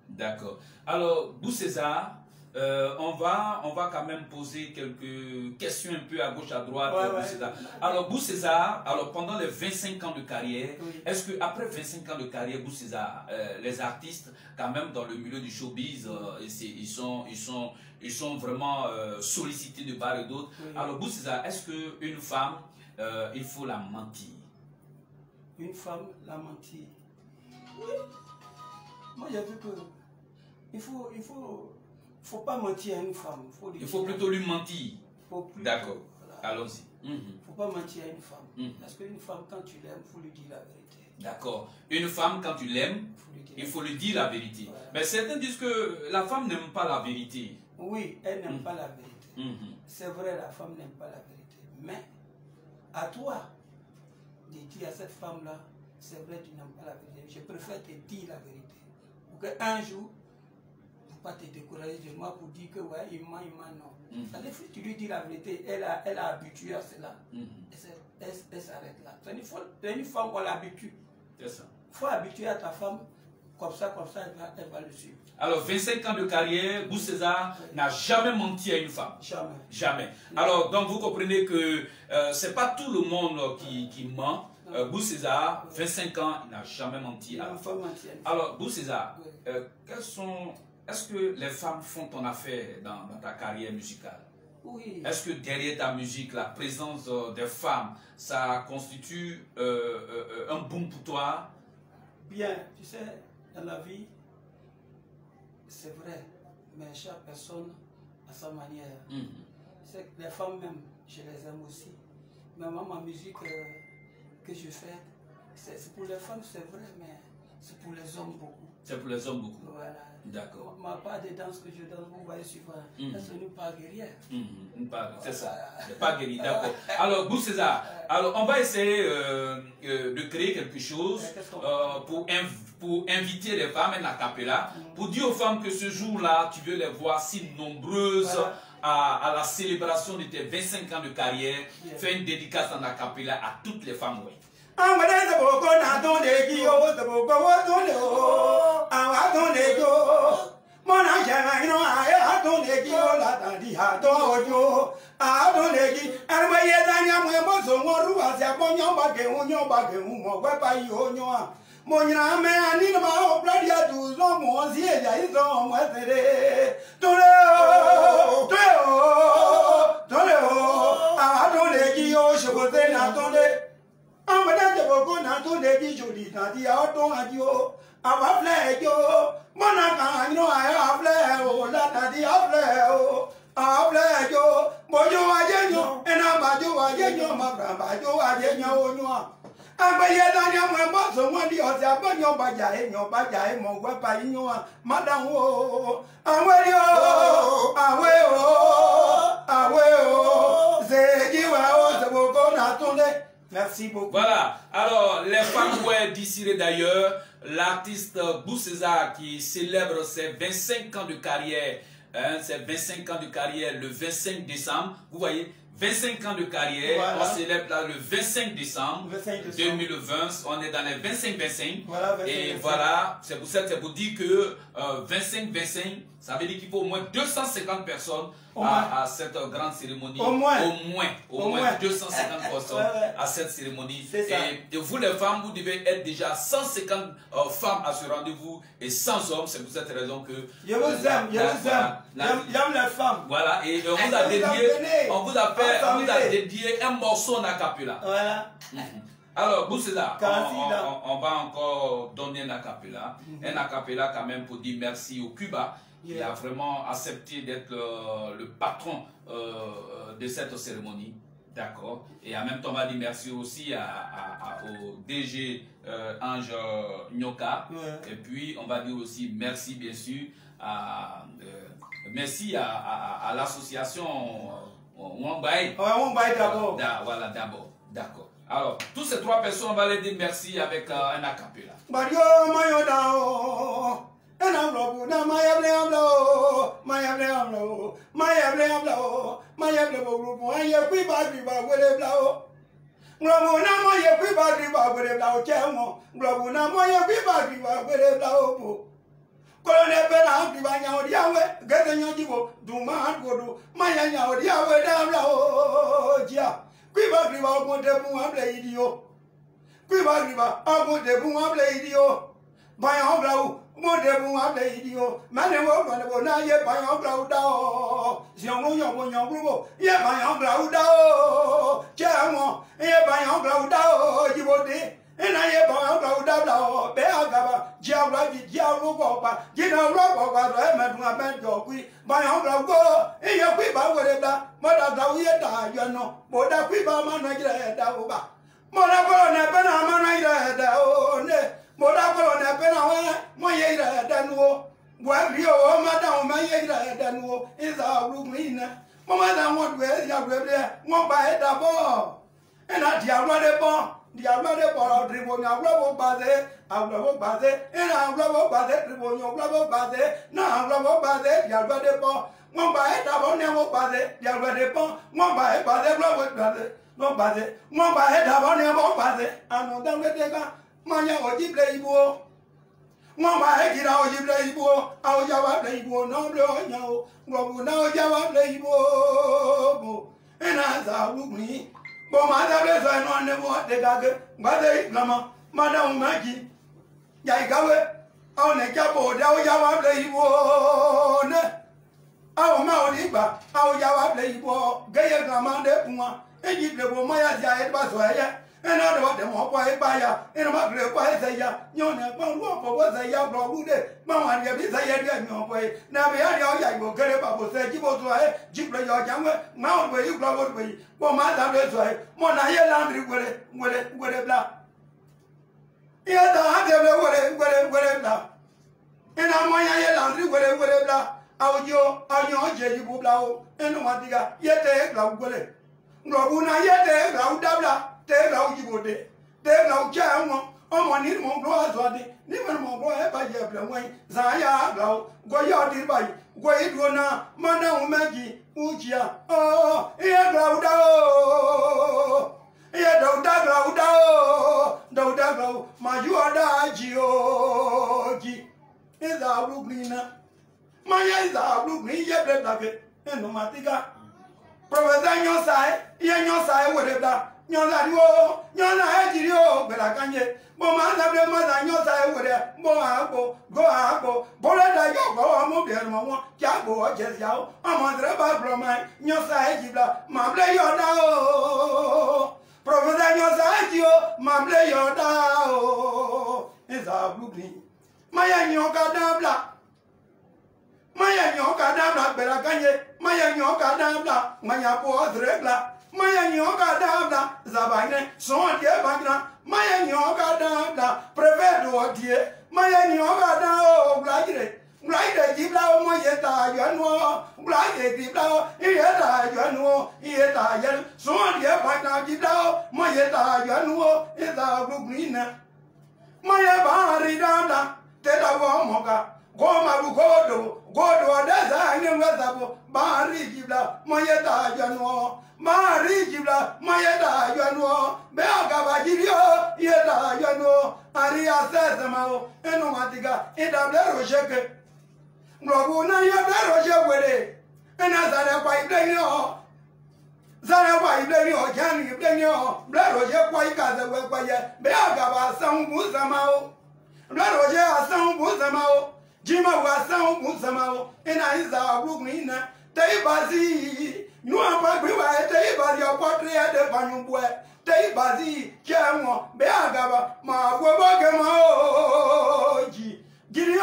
D'accord. Alors, Bou César, on va quand même poser quelques questions un peu à gauche, à droite. Bou César. Alors, Bou César, pendant les 25 ans de carrière, est-ce qu'après 25 ans de carrière, Bou César, les artistes, quand même dans le milieu du showbiz, ils sont vraiment sollicités de part et d'autre. Alors, Bou César, est-ce qu'une femme, il faut la mentir? Une femme, la mentir? Oui. Moi, j'ai vu que il faut pas mentir à une femme. Il faut plutôt lui mentir. D'accord. Voilà. Allons-y. Il ne faut pas mentir à une femme. Parce qu'une femme, quand tu l'aimes, il faut lui dire la vérité. D'accord. Une femme, quand tu l'aimes, il faut lui dire la vérité. Voilà. Mais certains disent que la femme n'aime pas la vérité. Oui, elle n'aime pas la vérité. C'est vrai, la femme n'aime pas la vérité. Mais à toi de dire à cette femme-là, c'est vrai, tu n'aimes pas la vérité. Je préfère te dire la vérité. Pour qu'un jour, il ne faut pas te décourager de moi pour dire que ouais, il ment, non. C'est-à-dire que tu lui dis la vérité, elle a habitué à cela. Elle s'arrête là. Une femme, on l'habitue. C'est ça. Il faut habituer à ta femme, comme ça, elle va le suivre. Alors, 25 ans de carrière, Bou César n'a jamais menti à une femme. Jamais. Jamais. Alors, donc vous comprenez que ce n'est pas tout le monde qui ment. Bou César, 25 ans, il n'a jamais menti à une femme. Alors, Bou César, est-ce que les femmes font ton affaire dans ta carrière musicale? Oui. Est-ce que derrière ta musique, la présence des femmes, ça constitue un boom pour toi? Bien, tu sais, dans la vie, c'est vrai, mais chaque personne a sa manière. les femmes même, je les aime aussi. Mais moi, ma musique que je fais, c'est pour les femmes, c'est vrai, mais c'est pour les hommes beaucoup. C'est pour les hommes beaucoup. Voilà. D'accord. Ma part de danse que je donne, vous voyez souvent, c'est une part guerrière. C'est ça, une part guerrière, d'accord. Alors, Bou César, alors on va essayer de créer quelque chose pour inviter les femmes en acapella, pour dire aux femmes que ce jour-là, tu veux les voir si nombreuses. Voilà. À la célébration de tes 25 ans de carrière, fais une dédicace en acapella à toutes les femmes. Oui. Monyra me ani ma obradia du zo mo zi eja izo mo tere tole a tole ki o shokote na tole amada je boko na tole ki jodi na di a ton ajo aba fle jo mona ka no a fle o la na di a fle o a fle jo bojo ajenyo ena bajo ajenyo ma bra bajo ajenyo o nyo Abayedanya mwemozo mwandi ozi abonyo bajae nyo bajae mongwe pa inyo madam wo awe zejiwa o zeboko na tonde. Merci beaucoup. Voilà, alors les femmes d'ici d'ailleurs, l'artiste Bou César qui célèbre ses 25 ans de carrière, ses 25 ans de carrière le 25 décembre, vous voyez 25 ans de carrière, voilà. On célèbre là le 25 décembre 2020, on est dans les 25-25. Voilà, et voilà, c'est pour ça, c'est pour dire que 25-25, ça veut dire qu'il faut au moins 250 personnes à cette grande cérémonie. Au moins 250 personnes à cette cérémonie. Et vous les femmes, vous devez être déjà 150 femmes à ce rendez-vous et 100 hommes. C'est pour cette raison que... Je vous aime, j'aime les femmes. Voilà, et on vous a dédié un morceau en acapella. Voilà. Alors, Bou César, on va encore donner un acapella. Un acapella quand même pour dire merci au Cuba. Il a vraiment accepté d'être le patron de cette cérémonie. D'accord. Et en même temps, on va dire merci aussi au DG Ange Nyoka. Et puis, on va dire aussi merci, bien sûr, merci à l'association Wangbaï. Wangbaï d'abord. Voilà, d'abord. D'accord. Alors, tous ces trois personnes, on va les dire merci avec un acapella. Mario Mayodao. Na mayable amlo, mayable amlo, mayable amlo, mayable grupo, aye kwi ba wele blao. Globo na moye kwi ba wele blao chemo, globo na moye kwi ba wele blao po. Kolone pena kwi ba nya odiawe, gete nyojibo, duma godo, maya nya odiawe da blao jia. Kwi ba ogonde bu amle idio. Kwi ba ogonde bu amle idio. Bayan blao mo de bu able idio mane wo ko na ye bayan grau da o siongo yongo ye bayan grau da o chemo ye bayan grau da o jibode ena ye bayan grau da o be agaba jiawa jiawo ko pa jina ro ko pa ro me dun abejo kwi bayan grau go ye kwi ba wore da mo da grau ye da yo no mo da kwi ba ma na jire da o ba mo na ko na be na ma na jire da o ne Moda ko na pena we mo ye ira danuo wa rio o ma da o ma ye ira danuo iza rugrina mo ma da won we ya gbe mo ba e da bo e na di awlo de bo dribo na awlo bo baze e na awlo bo baze dribo nyo awlo bo baze na awlo bo baze ya gbe de bo mo ba e da bo ne mo baze ya gbe de bo mo ba e baze awlo bo baze no baze mo ba e da bo ne mo baze anu da we de ga Manya ojible ibo, mama ekira ojible ibo, aojawa ble ibo, no ble onyao, ngobu na ojawa ble ibo, bo, ena za lugni, bo mada ble so eno nebo de gage, ngade lama, mada umaji, ya ikawe, au ne jabo de ojawa ble ibo, ne, au ma oliba, aojawa ble ibo, geye gamande puma, ejible bo maya zia edba so eye. ena de wade mo kwa e ba ya ena ma gre kwa e se ya nyo ne pa lu po bo se ya bro bu de ma wa de bi se ya de nyo po e na be ya de ya go kere ba bo se ji bo to e ji bro yo ja we ma o be yu bro bo be bo ma da be so e mo na ye landri gwere bla ye da ha de gwere bla ena mo ya ye landri gwere bla audio anyo je ji bu bla o enu ma diga ye te bla gwere ngro na ye te bla dabla te la uji bode te la uja mo omo ni mo bro azode ni mo bro e ba je ble won za ya la go yo di ba go idu na mana u meji ujia oh e gla uda o e da gla uda o da gla ma ju ada ji o ji e da blu grina ma ya da blu green ye ble la ke enu matiga professor nyo sai we da nyola riwo nyola ejiri o gbera kanje bo ma na bre ma na nyosa e were bo agbo go agbo bo le da yo go mo be mo won ja go o je sia o mo dre ba bro ma nyosa ejibla ma ble yo da o professor nyosa eji o ma ble yo da o eza blue green ma ya nyo ka da bla gbera kanje ma ya nyo ka da bla ma ya po dre bla maya nyoka dabla zabane son die bagna maya nyoka dabla préfet do die maya nyoka da o blaire dibla o moyeta yano blaire dibla o yeta yano yeta yan son die bagna dibla o moyeta yano eza bugrina maya bari dabla te da wo moga goma bu godo da za nyenga zabo bari dibla moyeta yano Mari jibla mayeda yano be agaba jirio yeda yano ari asese mao eno matiga idable rojeke ngobu na yeda roje wele ena zare kwa ibleni o jani ibleni o ble roje kwa ikaze we kwa ye be agaba san bu samao ble roje asan bu samao jima wa san bu samao ena iza bugina teibazi nous en pas plus va être évalué au portrait de Panyumboue. T'es basi, tiens moi, béagaba, ma voix que ma ji. Gio,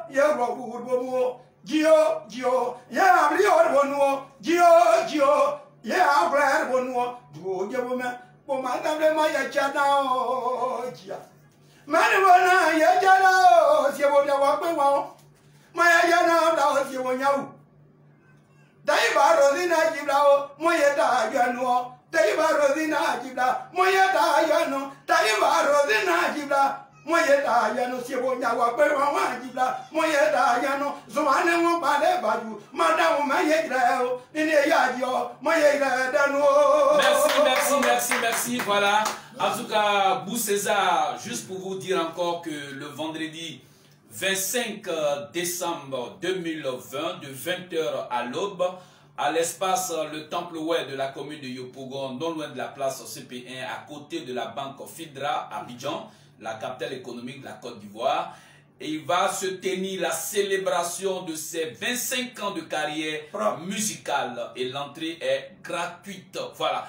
ya robo, Gio, ya abri orbono, Gio, ya abri orbono, do yabuma, pour madame Maya Chana, Gia. Manivana, ya jala, si vous l'avez pas, Maya Jana, si vous l'avez. Taiba Rosina Giblao, Moyeta Yano, Taiba Rosina Gibla, Moyeta Yano, Taiba Rosina Gibla, Moyeta Yano, Sibonia, Wapera Gibla, Moyeta Yano, Zomane Mopale Badu, Madame Mayegrao, Nineyadio, Moyegra Dano. Merci. Voilà. En tout cas, Bou César, juste pour vous dire encore que le vendredi 25 décembre 2020, de 20h à l'aube, à l'espace le Temple Ouest de la commune de Yopougon, non loin de la place CP1, à côté de la banque Fidra à Abidjan, la capitale économique de la Côte d'Ivoire. Et il va se tenir la célébration de ses 25 ans de carrière musicale et l'entrée est gratuite. Voilà.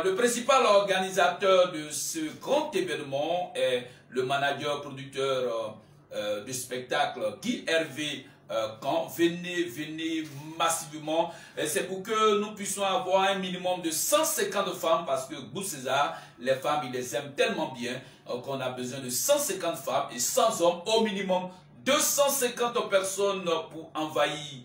Le principal organisateur de ce grand événement est le manager producteur de spectacle Guy Hervé Quand venez massivement. C'est pour que nous puissions avoir un minimum de 150 femmes parce que Bou César, les femmes, il les aime tellement bien qu'on a besoin de 150 femmes et 100 hommes, au minimum 250 personnes pour envahir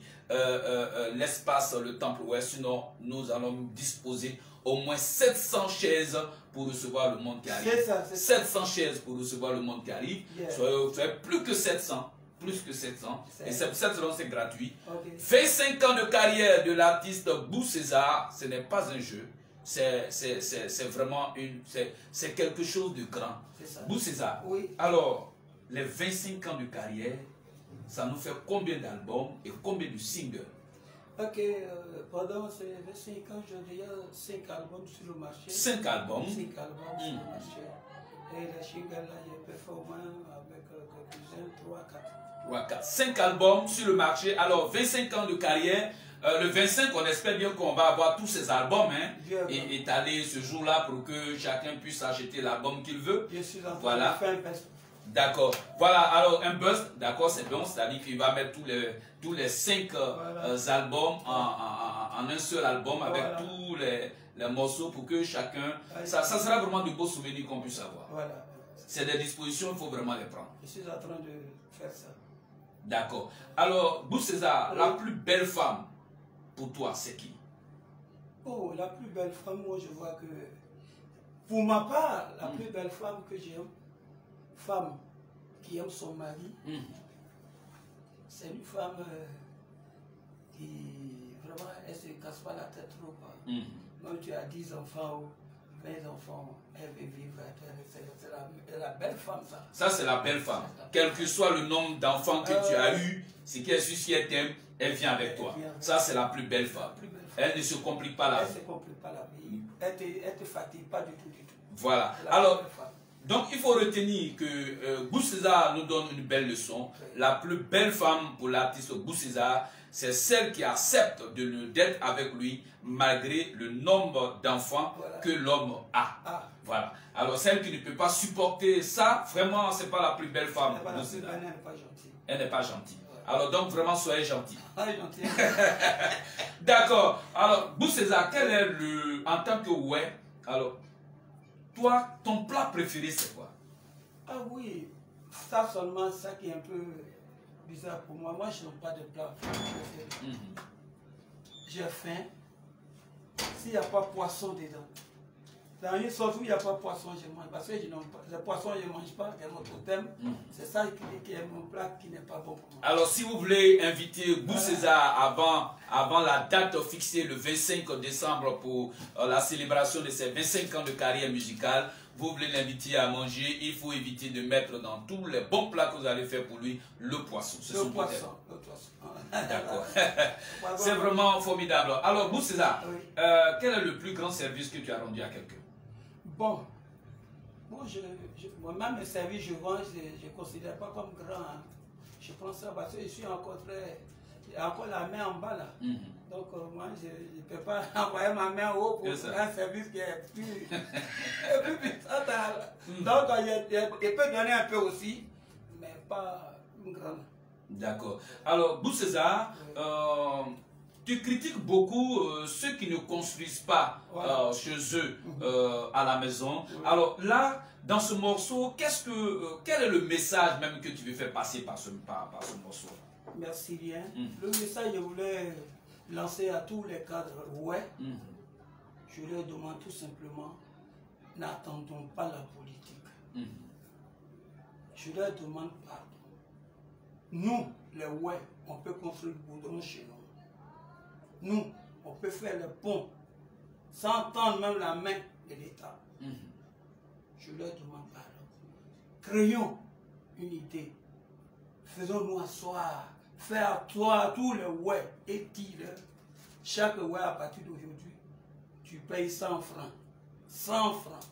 l'espace, le Temple Ouest. Sinon, nous allons disposer au moins 700 chaises pour recevoir le monde qui arrive. 700 chaises pour recevoir le monde qui arrive. Soyez plus que 700. Plus que 700. Et cette saison, c'est gratuit. 25 ans de carrière de l'artiste Bou César, ce n'est pas un jeu. C'est vraiment c'est quelque chose de grand. Bou César. Oui. Alors, les 25 ans de carrière, ça nous fait combien d'albums et combien de singles? Ok, pendant ces 25 ans, j'ai déjà 5 albums sur le marché. 5 albums? 5 albums sur le marché. Et les singles là, j'ai performé avec quelques-uns, 3, 4. 5 albums sur le marché. Alors, 25 ans de carrière, le 25, on espère bien qu'on va avoir tous ces albums hein, Bien, et étaler ce jour-là pour que chacun puisse acheter l'album qu'il veut. Je suis en train Voilà. de faire un best. D'accord. Voilà, alors un buzz, d'accord, c'est bon, c'est-à-dire qu'il va mettre tous les 5 albums en un seul album avec tous les morceaux pour que chacun... Ça sera vraiment de beaux souvenirs qu'on puisse avoir. Voilà. C'est des dispositions, il faut vraiment les prendre. Je suis en train de faire ça. D'accord. Alors, Bou César, la plus belle femme pour toi, c'est qui? Oh, la plus belle femme, moi je vois que... Pour ma part, la plus belle femme que j'aime, femme qui aime son mari, c'est une femme qui, vraiment, elle ne se casse pas la tête trop. Même tu as 10 enfants ou 20 enfants, elle veut vivre, c'est la belle femme, ça. Ça, c'est la belle femme. Quel que soit le nombre d'enfants que tu as eu, c'est qu'elle suit si elle t'aime, elle vient avec toi. Ça, c'est la plus belle femme. Elle ne se complique pas la vie. Elle ne se complique pas la vie. Elle te fatigue pas du tout, du tout. Voilà. Alors, donc il faut retenir que Bou César nous donne une belle leçon. La plus belle femme pour l'artiste Bou César, c'est celle qui accepte d'être avec lui malgré le nombre d'enfants que l'homme a. Voilà. Alors celle qui ne peut pas supporter ça, vraiment, c'est pas la plus belle femme. Elle n'est pas gentille. Elle n'est pas gentille. Alors donc vraiment, soyez gentils. Gentille. D'accord. Alors, Bou César, quel est en tant que ouais, alors, toi, ton plat préféré, c'est quoi? Ah oui, ça seulement, ça qui est un peu bizarre pour moi. Moi, je n'ai pas de plat préféré. J'ai faim. S'il n'y a pas poisson dedans. Dans une sauce où il n'y a pas poisson, je mange. Parce que le poisson, je ne mange pas, c'est notre thème. C'est ça qui est mon plat qui n'est pas bon pour moi. Alors, si vous voulez inviter Bou César avant la date fixée le 25 décembre pour la célébration de ses 25 ans de carrière musicale, vous voulez l'inviter à manger, il faut éviter de mettre dans tous les bons plats que vous allez faire pour lui le poisson. Le poisson. D'accord. C'est vraiment formidable. Alors, Bou César, quel est le plus grand service que tu as rendu à quelqu'un? Bon, moi-même, le service je vends, je ne considère pas comme grand. Hein. Je prends ça parce que je suis encore encore la main en bas là. Donc, moi, je ne peux pas envoyer ma main en haut pour un service qui est plus puissant. Donc, je peux donner un peu aussi, mais pas une grande. D'accord. Alors, Bou César, tu critiques beaucoup ceux qui ne construisent pas chez eux à la maison. Alors là, dans ce morceau, quel est le message même que tu veux faire passer par ce morceau? Merci bien. Le message, je voulais lancer à tous les cadres. Je leur demande tout simplement, n'attendons pas la politique. Je leur demande pardon. Nous, les on peut construire le goudron chez nous. Nous, on peut faire le pont sans tendre même la main de l'État. Je leur demande pardon. Créons une idée. Faisons-nous asseoir. Faire toi tous les et dire chaque à partir d'aujourd'hui, tu payes 100 francs. 100 francs.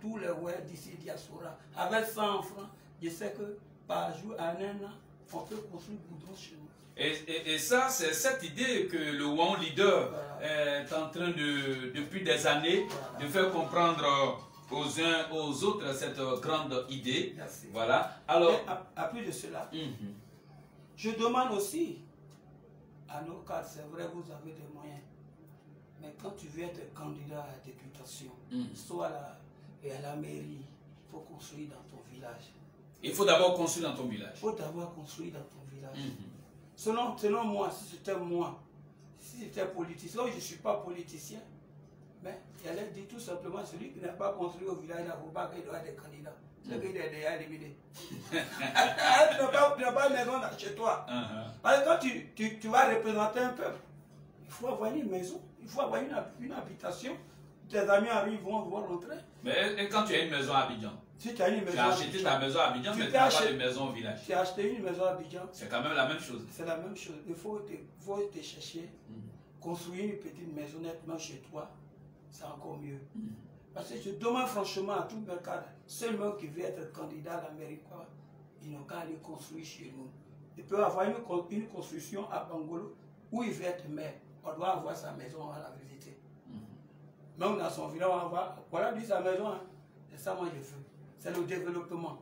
Tous les d'ici diaspora. Avec 100 francs, je sais que par jour, en un an, on peut construire le goudron chez nous. Et ça, c'est cette idée que le One Leader est en train depuis des années de faire comprendre aux uns aux autres cette grande idée. Merci. Voilà. Alors, à plus de cela, je demande aussi à nos cadres, c'est vrai, vous avez des moyens, mais quand tu veux être candidat à la députation, soit à la mairie, il faut construire dans ton village. Il faut d'abord construire dans ton village. Il faut d'abord construire dans ton village. Selon moi, si c'était politicien, je ne suis pas politicien, mais elle a dit tout simplement, celui qui n'a pas construit au village, il ne faut pas qu'il doit être des candidats. C'est qu'il est déjà éliminé. Tu n'as pas une maison chez toi. Parce que quand tu vas représenter un peuple, il faut avoir une maison, il faut avoir une habitation. Tes amis arrivent, vont rentrer. Mais et quand tu as une maison à Abidjan? Si tu as une maison, tu as acheté ta maison à Abidjan, mais tu n'as pas de maison au village. Tu as acheté une maison à Abidjan. C'est quand même la même chose. C'est la même chose. Il faut te chercher, construire une petite maisonnette même chez toi, c'est encore mieux. Parce que je demande franchement à tous mes cadres, seulement qui veut être candidat à l'Amérique, ils n'ont qu'à aller construire chez nous. Ils peuvent avoir une construction à Bangolo, où il veut être maire, on doit avoir sa maison, on va la visiter. Même dans son village, on va voir, voilà lui sa maison, hein. C'est ça moi je veux. C'est le développement.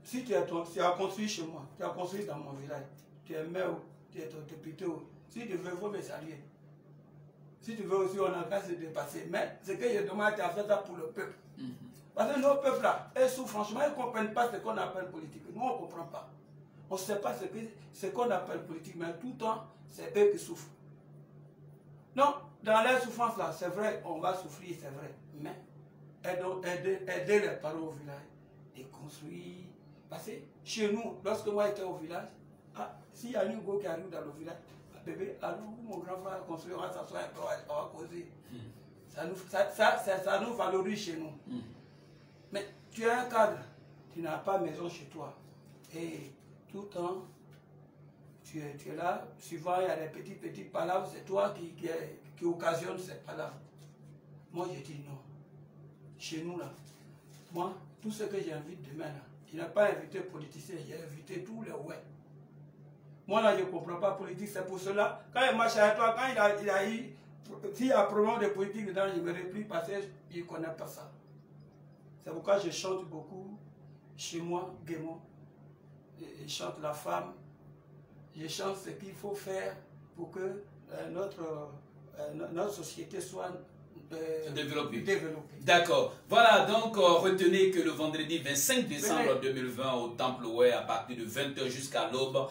Si tu as construit chez moi, tu as construit dans mon village, tu es maire, tu es député, si tu veux, il faut me saluer. Si tu veux aussi, on a qu'à se dépasser. Mais ce que je demande, tu as fait ça pour le peuple. Parce que nos peuples là, ils souffrent, franchement, ils ne comprennent pas ce qu'on appelle politique. Nous, on ne comprend pas. On ne sait pas ce qu'on appelle politique, mais tout le temps, c'est eux qui souffrent. Non, dans la souffrance là, c'est vrai, on va souffrir, c'est vrai. Mais aider les parents au village et construire. Parce que chez nous, lorsque moi j'étais au village, s'il y a une go qui arrive dans le village, bébé, allô, mon grand frère a construit, on va s'asseoir un peu, on va causer. Ça nous valorise chez nous. Mais tu as un cadre, tu n'as pas maison chez toi. Et tout le temps, tu es là, souvent il y a des petites palabres, c'est toi qui occasionne ces palabres. Moi je dis non. Chez nous là, moi, tout ce que j'invite demain là, je n'ai pas invité politiciens, j'ai invité tous les ouais. Moi là, je ne comprends pas politique, c'est pour cela, quand il marche avec toi, quand il a eu, s'il y a un problème de politique dedans, je ne me réplique parce que je ne connais pas ça. C'est pourquoi je chante beaucoup chez moi, gaiement. Je chante la femme, je chante ce qu'il faut faire pour que notre société soit développée. D'accord. Voilà, donc retenez que le vendredi 25 décembre 2020 au Temple Ouai, à partir de 20 h jusqu'à l'aube,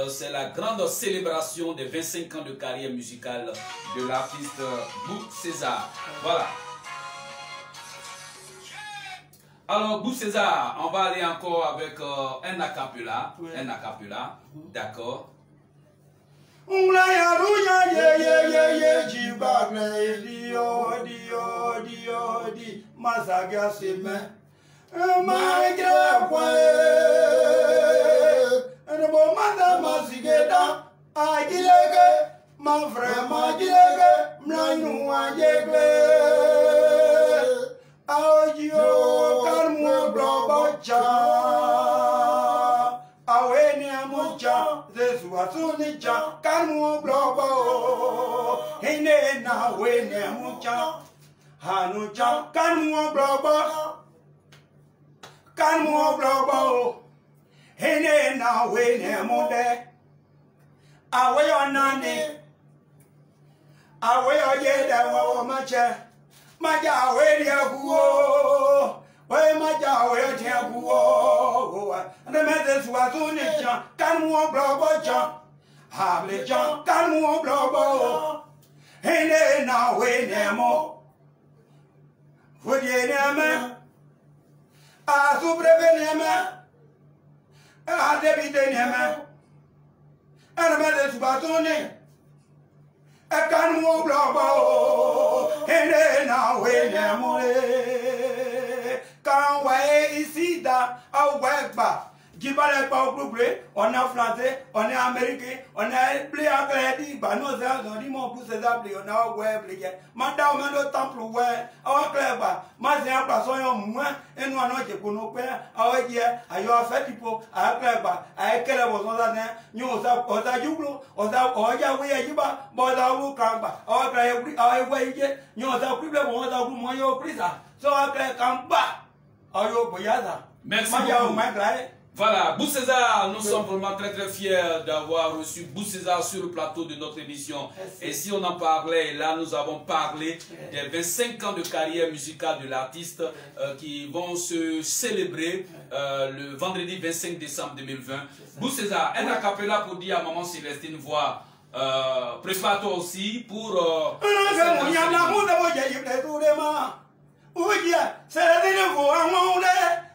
c'est la grande célébration des 25 ans de carrière musicale de l'artiste Bou César. Voilà. Alors, Bou César, on va aller encore avec un acapella. Oui. Un acapella, d'accord. On est français, on est américain, on est plus anglais, nous avons dit mon pouce d'abli, on a ouais, madame, on a le temple, ouais, on clair, ma c'est un poisson, moins, et nous en avons pour nos pères, à dire, à y avoir fait du pot, à clair, à quel est vos années, nous on jublo, on a oui, à Yuba, bon, à vous, Kamba, à clair, à voyer, nous on a pris le bon, on a vous, moi, au prix, so à clair, Kamba, à yo, Boyada. Merci beaucoup. Voilà, Bou César, nous sommes vraiment très fiers d'avoir reçu Bou César sur le plateau de notre émission. Et si on en parlait, là nous avons parlé des 25 ans de carrière musicale de l'artiste qui vont se célébrer le vendredi 25 décembre 2020. Bou César, un acapella pour dire à Maman Célestine Voix, prépare-toi aussi pour...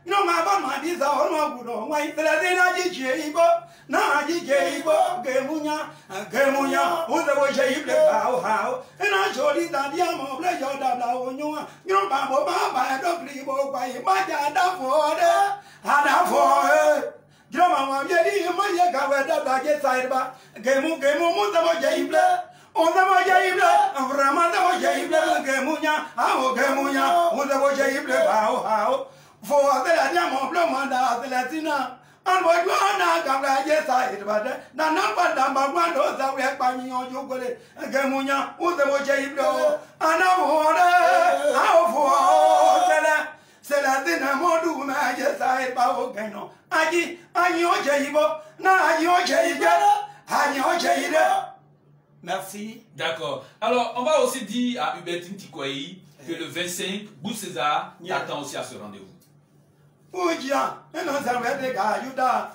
No ma ma di za o ma gudo wa itela de na ji je ibo na ji je ibo gemunya o de bo je ible ba o ha o na joli da dia mo ble yo da bla o nyu nyu ba bo ba do kli bo kwa i ma ja da fo de ha da fo jiro ma ma ye di ma ye ga we da da je sai ba gemu mu de bo je ible on de bo je ible vraiment de bo je ible gemunya o de bo je ible ba o ha o for the diamond blue man, the Latina, and what you are now, Gabla, yes, I ça il va de na na pas d'amba quando ça ouais pas ni on jogole gemunya ou de mo jiblo ana wona a fo tele c'est la dynamo du ma je ça il pas au gaino aji ani o jibo na aji o jibo ani o jibo. Merci. D'accord. Alors, on va aussi dire à Hubertine Tikwayi que le 25, Bou César t'attend aussi à ce rendez-vous. Ouja, non ça va être gajuda.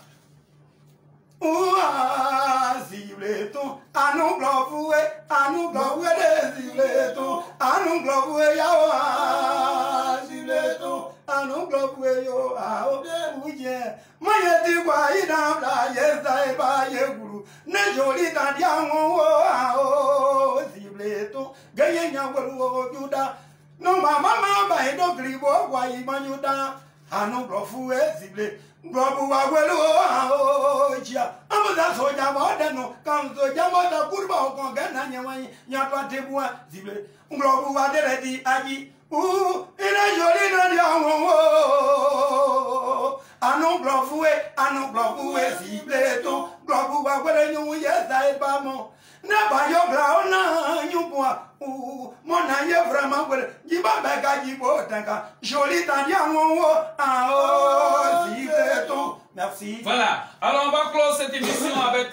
Ouah, zibleton, anu globoué des zibleton, anu globoué yawa, zibleton, anu globoué yo, ah, ouja. Moye di kwa ina bla yesa eba yeguru, ne joli tandiango, ah, zibleton, gaye nyangolo juda, no mama ba edo gribo kwa imanyuda, anu globoué zible. Globu wa welu o chia amuza soja modeno kan soja moda kurba o kon gana nyawai nyatwa tebua zible globu wa deredi aji ina joli na dia wo anu globu we zible to globu wa wele nyu yesa e ba mo na ba yo bra ona nyubua mona ye vraiment wele jiba ba ga jibo tanka joli ta dia wo merci. Voilà, alors on va clore cette émission avec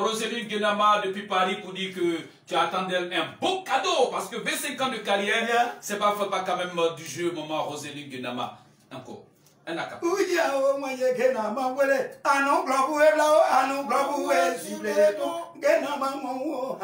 Roséline Guenama depuis Paris pour dire que tu attendais un beau cadeau parce que 25 ans de carrière, c'est pas quand même du jeu, maman Roséline Guenama. Encore, un acapella. Ouya o moye Guenama wele, anu globu e lao, anu globu e zibleto, Guenama mo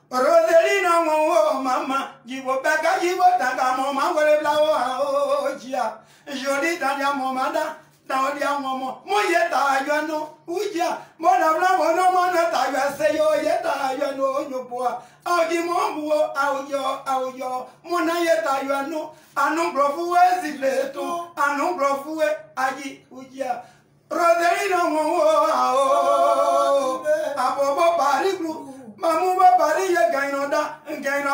Roséline mo mama, jibo beka jibo tanga mama wele lao jia, joli tanya momada. Dans les moments, moi yeta yano, ouja, mon abla mono mono ta yaseyo yeta yano nyopoa, audi mombo, audio, mon yeta yano, anu blofu zileto, anu blofu aji ouja, Roséline mo abobo pariglu, mamu ba pari ye gainoda, gaino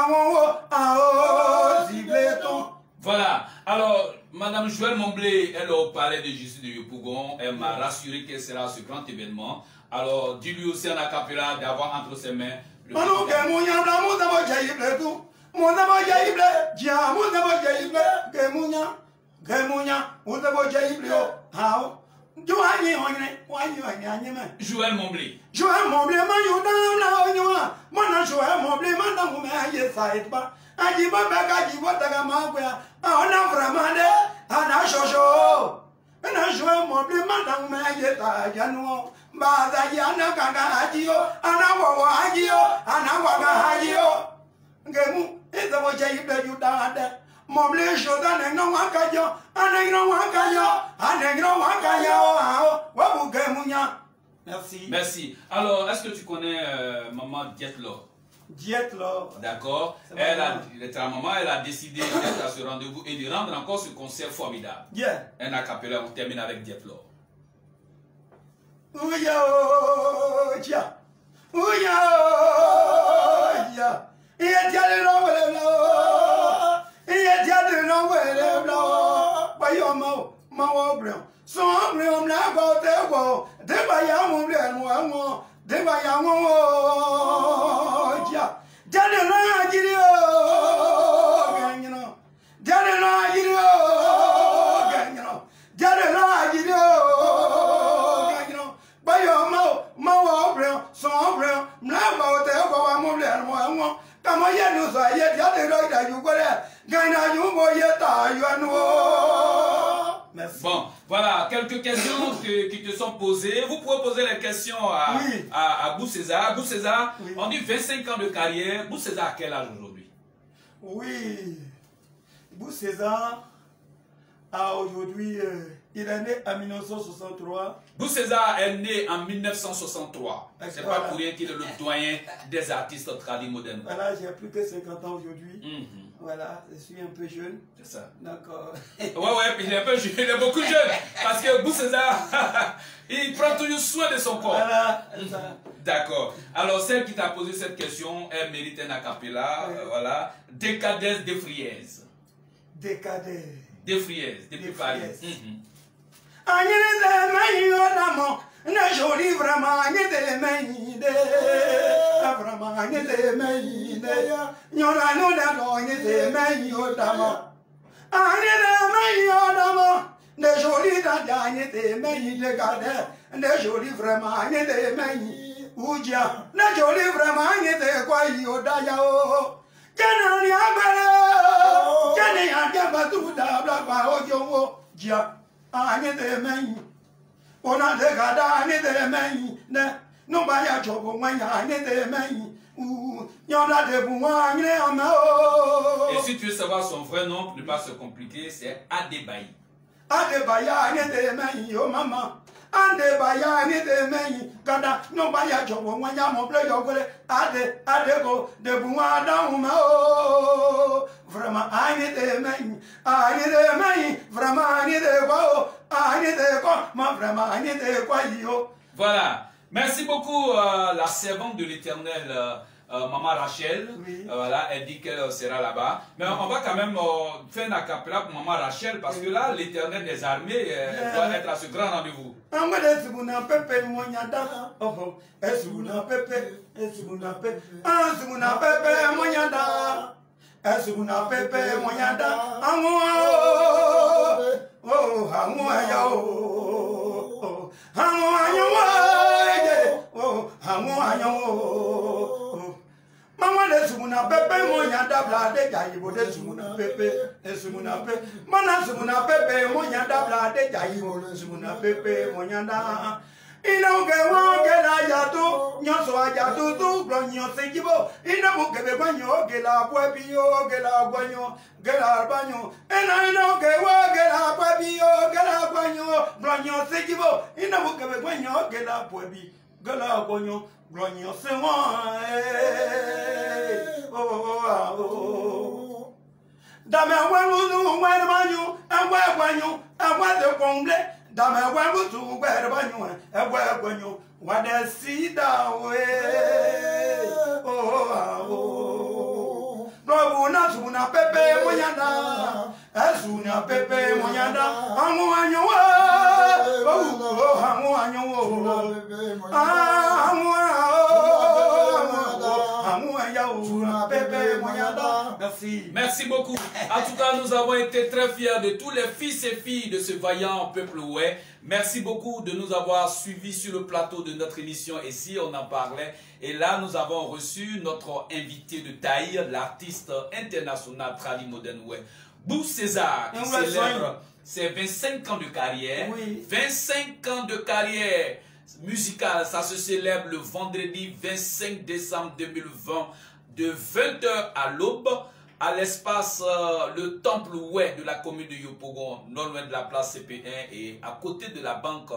zileto. Voilà, alors Madame Joëlle Momblé, elle a parlé de Jésus de Yopougon, elle m'a rassuré qu'elle sera à ce grand événement. Alors dis-lui aussi en acapella d'avoir entre ses mains le Joëlle Momblé. Joëlle Momblé, Joëlle Momblé, Ajiba baka jibo taga magwa ona framande ana shosho ana joe mobli madam me yeta janu baza yana kanga ajiyo ana wawa ajiyo ana waga ajiyo ngemu ezo jaibe judade mobli shoda nengo wakajo anegro wakayo wabu gemunya. Merci. Merci. Alors, est-ce que tu connais maman Dietlo? Dietlo. D'accord. Ta maman, elle a décidé d'être à ce rendez-vous et de rendre encore ce concert formidable. Yeah. Un acapella, on termine avec Dietlo. Ouya tia. Ouya ya. Il dia no wele blo. Bayomo, mawo blo. So blo na go te go. De bayamu blo mo. De bayamu tia. Dale na girio. Ganyino. Dale na girio. Ganyino. Dale na girio. Ganyino. Bayomo, mawo blo. So blo na go te go wa mo mo. Kama yenu sa ye dia de ro da yu go le. Gana yu mo ye ta yu no. Merci. Bon, voilà, quelques questions qui te sont posées. Vous pouvez poser les questions à Bou César. Bou César, oui. On dit 25 ans de carrière. Bou César, à quel âge aujourd'hui? Oui, Bou César, aujourd'hui, il est né en 1963. Bou César est né en 1963. C'est pas pour rien qu'il est le doyen des artistes tradis modernes. Voilà, j'ai plus que 50 ans aujourd'hui. Voilà, je suis un peu jeune. C'est ça. D'accord. Ouais, puis il est un peu jeune, il est beaucoup jeune. Parce que Bou César, il prend toujours soin de son corps. Voilà. D'accord. Alors, celle qui t'a posé cette question, elle mérite un acapella. Voilà. Décadence des Friaises. Décadence. Des Friaises, depuis Paris. non, ne joli vraiment, ni de meide, vraiment, ni de meide, nyona no da no, ni de meide, odama, ani de meide, odama, ne joli da ni de meide, gade, ne joli vraiment, ni de meide, uja, ne joli vraiment, ni de quoi, odaya, oh. Jana ni abere, jana ya jaba tu da bla ba ojo ja, ani de meyi, ona de gada ani de meyi, ne no ba ya jobo wanya ani de meyi, yona de bu wanya ama o. Et si tu veux savoir son vrai nom pour ne pas se compliquer, c'est Adebayi. Adebayi ani de meyi, oh maman. Ande baya ni de meyi kada no baya jobo wanya mo ble yogole ade go de buwa da uma o vraiment ani de meyi vraiment ani de go ani de go ma vraiment ani de quoi yo. Voilà, merci beaucoup la servante de l'Éternel, Maman Rachel. Oui. Voilà, elle dit qu'elle sera là-bas. Mais on va quand même faire un acapella pour Maman Rachel parce que là, l'Éternel des armées doit être à ce grand rendez-vous. Amade subuna pepe monyada oh esubuna pepe asubuna pepe monyada esubuna pepe monyada amwa oh amwa ya oh amwa ya oh amwa ya oh mama de subuna pepe monyada blade jayibo de subuna pepe esubuna pepe mana subuna pepe monyada blade jayibo subuna pepe monyada ina uge woge la yato nyoso ajato tu bronyo sejibo ina mukebe banyo gela bwebi o gela banyo gela banyo ina uge woge la bwebi o gela banyo bronyo sejibo ina mukebe banyo gela bwebi gela banyo bronyo sewa oh dame wangu wer banyo agwa banyo agwa de komble dame wangu tu wer banyo agwa banyo wade sida we oh robu na suna pepe monyanda asuna pepe monyanda amu anyo oh amu anyo amu Merci. Merci beaucoup. En tout cas, nous avons été très fiers de tous les fils et filles de ce vaillant peuple ouai. Merci beaucoup de nous avoir suivis sur le plateau de notre émission Et si on en parlait. Et là, nous avons reçu notre invité de taille, l'artiste international Tradi Modern Ouai, Bou César, qui célèbre ses 25 ans de carrière. Oui. 25 ans de carrière musicale, ça se célèbre le vendredi 25 décembre 2020 de 20h à l'aube à l'espace le Temple Ouai de la commune de Yopougon, non loin de la place CP1 et à côté de la banque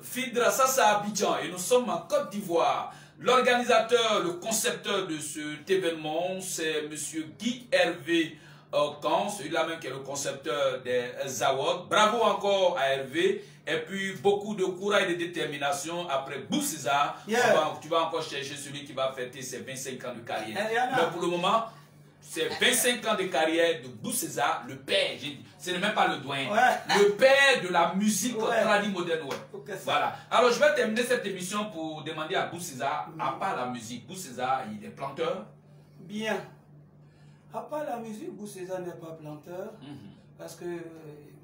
Fidra. Ça c'est à Abidjan et nous sommes en Côte d'Ivoire. L'organisateur, le concepteur de cet événement, c'est monsieur Guy Hervé Kans, celui-là même qui est le concepteur des Awards. Bravo encore à Hervé. Et puis beaucoup de courage et de détermination après Bou César. Yeah. Tu vas encore chercher celui qui va fêter ses 25 ans de carrière. Mais pour le moment, c'est 25 ans de carrière de Bou César, le père, j'ai dit. Ce n'est même pas le doyen. Ouais. Le père de la musique tradi moderne. Ouais. Voilà. Alors je vais terminer cette émission pour demander à Bou César, à part la musique, Bou César, il est planteur? Bien. À part la musique, Bou César n'est pas planteur. Parce que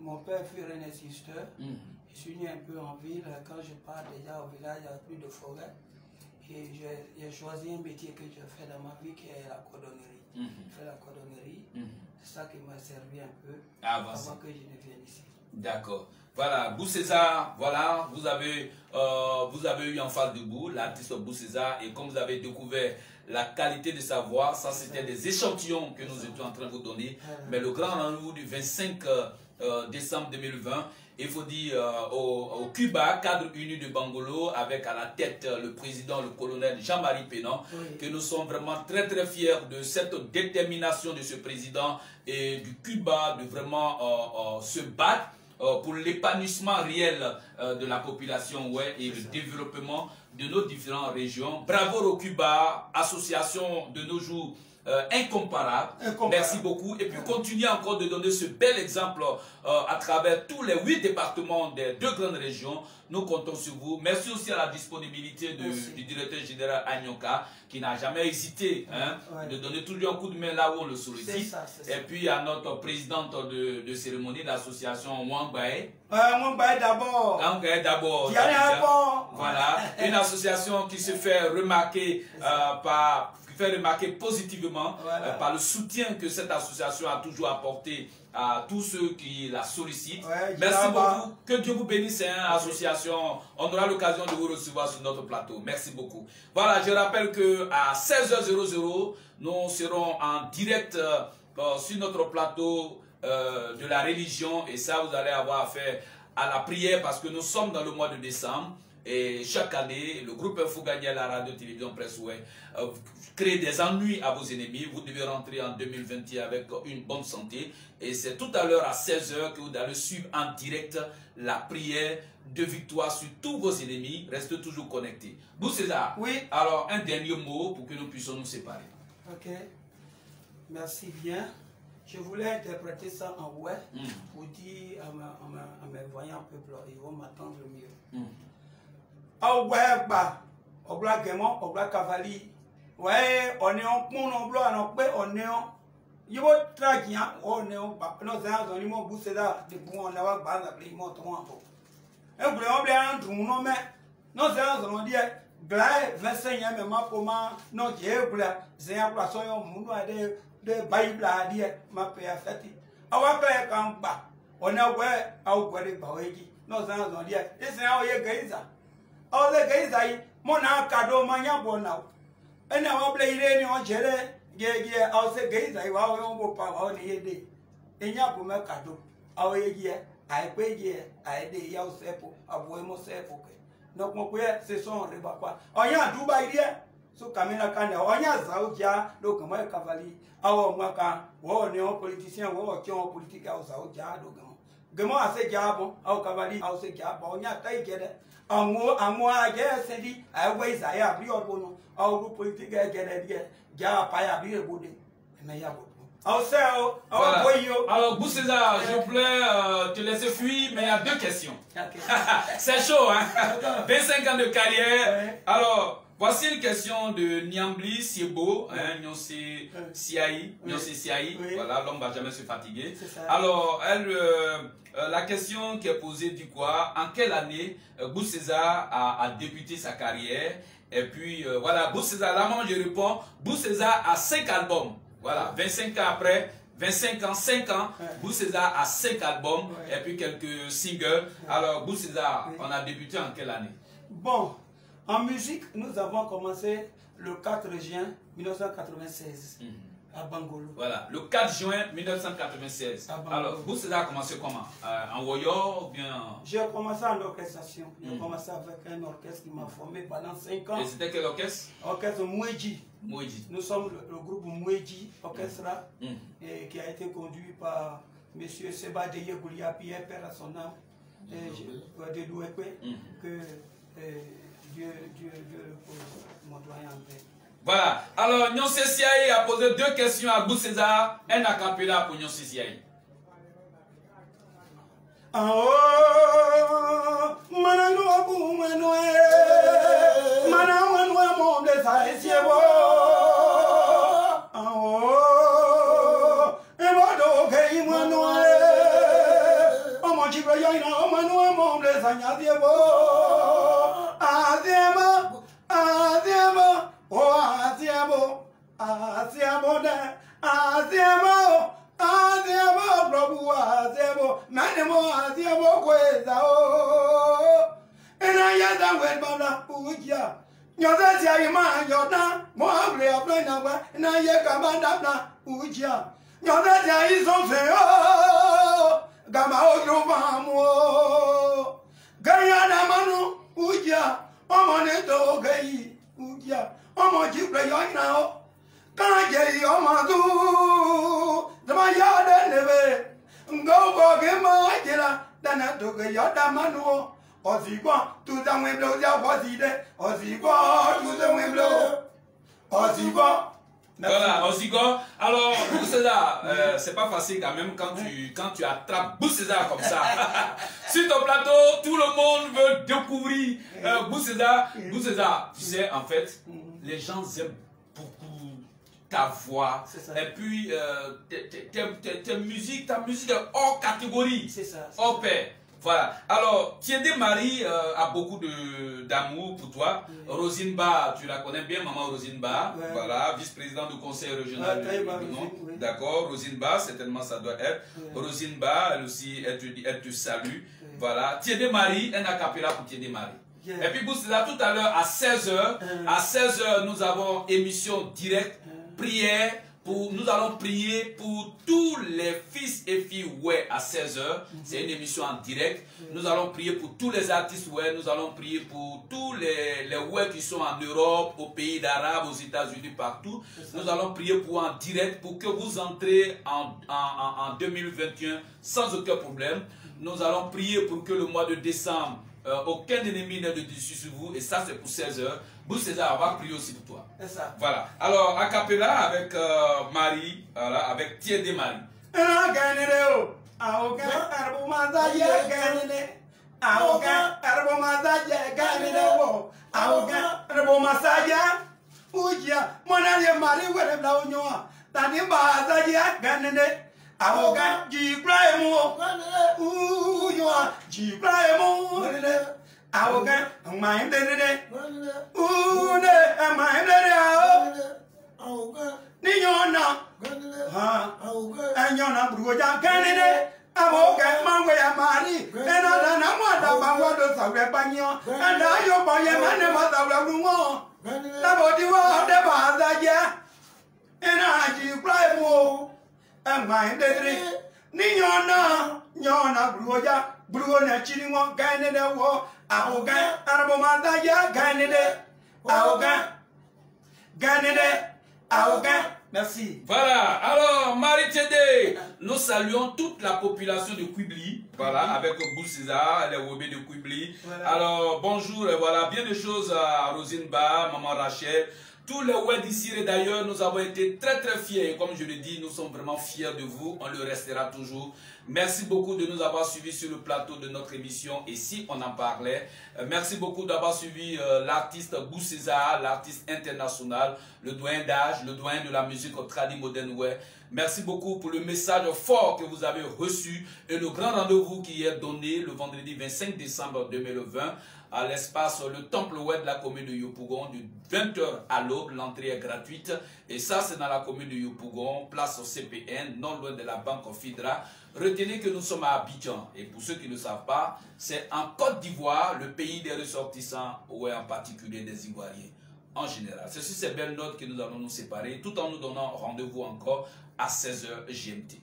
mon père fut un insisteur. Je suis né un peu en ville. Quand je pars déjà au village, il n'y a plus de forêt. Et j'ai choisi un métier que je fais dans ma vie qui est la cordonnerie. Je fais la cordonnerie. C'est ça qui m'a servi un peu avant que je ne vienne ici. D'accord. Voilà, Bou César, voilà, vous avez eu en face de vous l'artiste Bou César et comme vous avez découvert la qualité de sa voix, ça c'était des échantillons que nous étions en train de vous donner. Mais le grand rendez-vous du 25 décembre 2020, il faut dire au Cuba, cadre uni de Bangolo, avec à la tête le président, le colonel Jean-Marie Pénan, que nous sommes vraiment très très fiers de cette détermination de ce président et du Cuba de vraiment se battre pour l'épanouissement réel de la population et le développement de nos différentes régions. Bravo au Cuba, association de nos jours incomparable. Merci beaucoup. Et puis continuez encore de donner ce bel exemple à travers tous les 8 départements des 2 grandes régions. Nous comptons sur vous. Merci aussi à la disponibilité du directeur général Agnoka qui n'a jamais hésité de donner toujours un coup de main là où on le sollicite. Et puis à notre présidente de cérémonie de l'association Wangbae. Wangbae d'abord. Wangbae d'abord. Voilà. Une association qui se fait remarquer positivement par le soutien que cette association a toujours apporté à tous ceux qui la sollicitent. Merci beaucoup. Que Dieu vous bénisse, association. On aura l'occasion de vous recevoir sur notre plateau. Merci beaucoup. Voilà, je rappelle que à 16h00, nous serons en direct sur notre plateau de la religion. Et ça, vous allez avoir affaire à la prière parce que nous sommes dans le mois de décembre. Et chaque année, le groupe Info Gagné à la radio-télévision Presse Ouest crée des ennuis à vos ennemis. Vous devez rentrer en 2021 avec une bonne santé. Et c'est tout à l'heure à 16h que vous allez suivre en direct la prière de victoire sur tous vos ennemis. Restez toujours connectés. Vous César, oui. Alors un dernier mot pour que nous puissions nous séparer. Ok, merci bien. Je voulais interpréter ça en ouest pour dire à mes voyants peuples, ils vont m'attendre mieux. Awegba ogla gemo ogla cavalier ouais on est en pont on bloque on est yibo tragia on est ba no za zo ni mo bu seda de bu on la wa ba za pli mo to mo e ble on ble an dun no me no za zo no die gla 25 ya me ma ko ma no je gla ze ya kwa so yo mu no de bible adie ma pe afati awa pe kan ba on a we awu gwe ba weji no za zo die ise ya o ye geiza all the guys I mona kado manya bona and now play any on jere yeah I'll say guys I wow power on the in Yapuma kado our year I pay ye I did yaw sepo a boy mo sepo no more queer se son rebapa on ya do by dear so camina kana on ya zauja look my cavalry our maka war no politician war your political zauja do gamo I say jabo our cavalry I'll say jabo on ya take it amo aje sedi awe Isaiah bi obono awu politique gere die ja pa ya bi ebode me ya bodo alors Boucésar, je voulais te laisser fuir mais il y a 2 questions. C'est chaud hein. 25 ans de carrière. Alors voici une question de Niambli Siebo, Nyonse Siaï, voilà, l'homme va jamais se fatiguer. Alors, la question qui est posée dit quoi? En quelle année Boucésar a débuté sa carrière? Et puis, voilà, Boucésar, là, moi je réponds, Boucésar a 5 albums. Voilà, 25 ans après, 25 ans, 5 ans, Boucésar a 5 albums et puis quelques singles. Alors, Boucésar, on a débuté en quelle année? Bon. En musique, nous avons commencé le 4 juin 1996 à Bangolo. Voilà, le 4 juin 1996. Alors, vous, ça a commencé comment? En Woyo ou bien? J'ai commencé en orchestration. J'ai commencé avec un orchestre qui m'a formé pendant 5 ans. Et c'était quel orchestre? Orchestre Mouedji. Mouedji. Nous sommes le groupe Mouedji Orchestra qui a été conduit par M. Seba Deye Goulia Pierre, père à son âme, de Douekwe, que Dieu repose mon doyen en paix. Voilà. Alors, Nyonse Siaï a posé 2 questions à Boucésar. Un acapella pour Nyonse Siaï. Voilà, Osigo. Alors, Boucésar, c'est pas facile quand même quand tu attrapes Boucésar comme ça. Sur ton plateau, tout le monde veut découvrir Boucésar. Boucésar, tu sais, en fait, les gens aiment beaucoup ta voix. Et puis, ta musique est hors catégorie. C'est ça. Hors pair. Voilà. Alors, Tiédé Marie a beaucoup d'amour pour toi. Rosine Ba, tu la connais bien, maman Rosine Ba. Voilà, vice-présidente du conseil régional du Nord. D'accord, Rosine Ba, certainement ça doit être. Rosine Ba, elle aussi, elle te salue. Voilà. Tiédé Marie, un acapella pour Tiédé Marie. Et puis, Boucésar, tout à l'heure, à 16h, nous avons émission directe, prière. Nous allons prier pour tous les fils et filles à 16h. C'est une émission en direct. Nous allons prier pour tous les artistes Nous allons prier pour tous les qui sont en Europe, aux pays d'Arabes, aux États-Unis, partout. Nous allons prier pour en direct pour que vous entrez en 2021 sans aucun problème. Nous allons prier pour que le mois de décembre, aucun ennemi n'ait de dessus sur vous. Et ça, c'est pour 16h. Boucésar, on va prier aussi pour toi. C'est ça. Voilà. Alors, a cappella avec Marie, voilà, avec Tiédé Marie. Awogan, mind the Une, mind the Niona, and Yona Bruja Canada. Awogan, Mangway, Mari, and Anamada, Bangwados of Repanio, and I, your boy, and my mother, Ragumo. About you all the Baza, and I, you cry more, and mind the Niona, Yona Bruja, Bruna Chilimo, Canada war. Arrogant, Arabomazaya, Ganede, arrogant, Ganede, arrogant. Merci. Voilà, alors Marie Tiédé, nous saluons toute la population de Quibli, voilà, avec Boucésar, les Wobé de Quibli. Voilà. Alors, bonjour, et voilà, bien des choses à Rosine Ba, maman Rachel, tous les web d'ici et d'ailleurs, nous avons été très fiers. Et comme je le dis, nous sommes vraiment fiers de vous, on le restera toujours. Merci beaucoup de nous avoir suivis sur le plateau de notre émission Et si on en parlait. Merci beaucoup d'avoir suivi l'artiste Boucésar, l'artiste international, le doyen d'âge, le doyen de la musique tradi moderne. Merci beaucoup pour le message fort que vous avez reçu et le grand rendez-vous qui est donné le vendredi 25 décembre 2020 à l'espace le temple web de la commune de Yopougon de 20h à l'aube. L'entrée est gratuite et ça c'est dans la commune de Yopougon, place au CPN, non loin de la banque Fidra. Retenez que nous sommes à Abidjan et pour ceux qui ne savent pas, c'est en Côte d'Ivoire, le pays des ressortissants, ou en particulier des Ivoiriens en général. C'est sur ces belles notes que nous allons nous séparer tout en nous donnant rendez-vous encore à 16h GMT.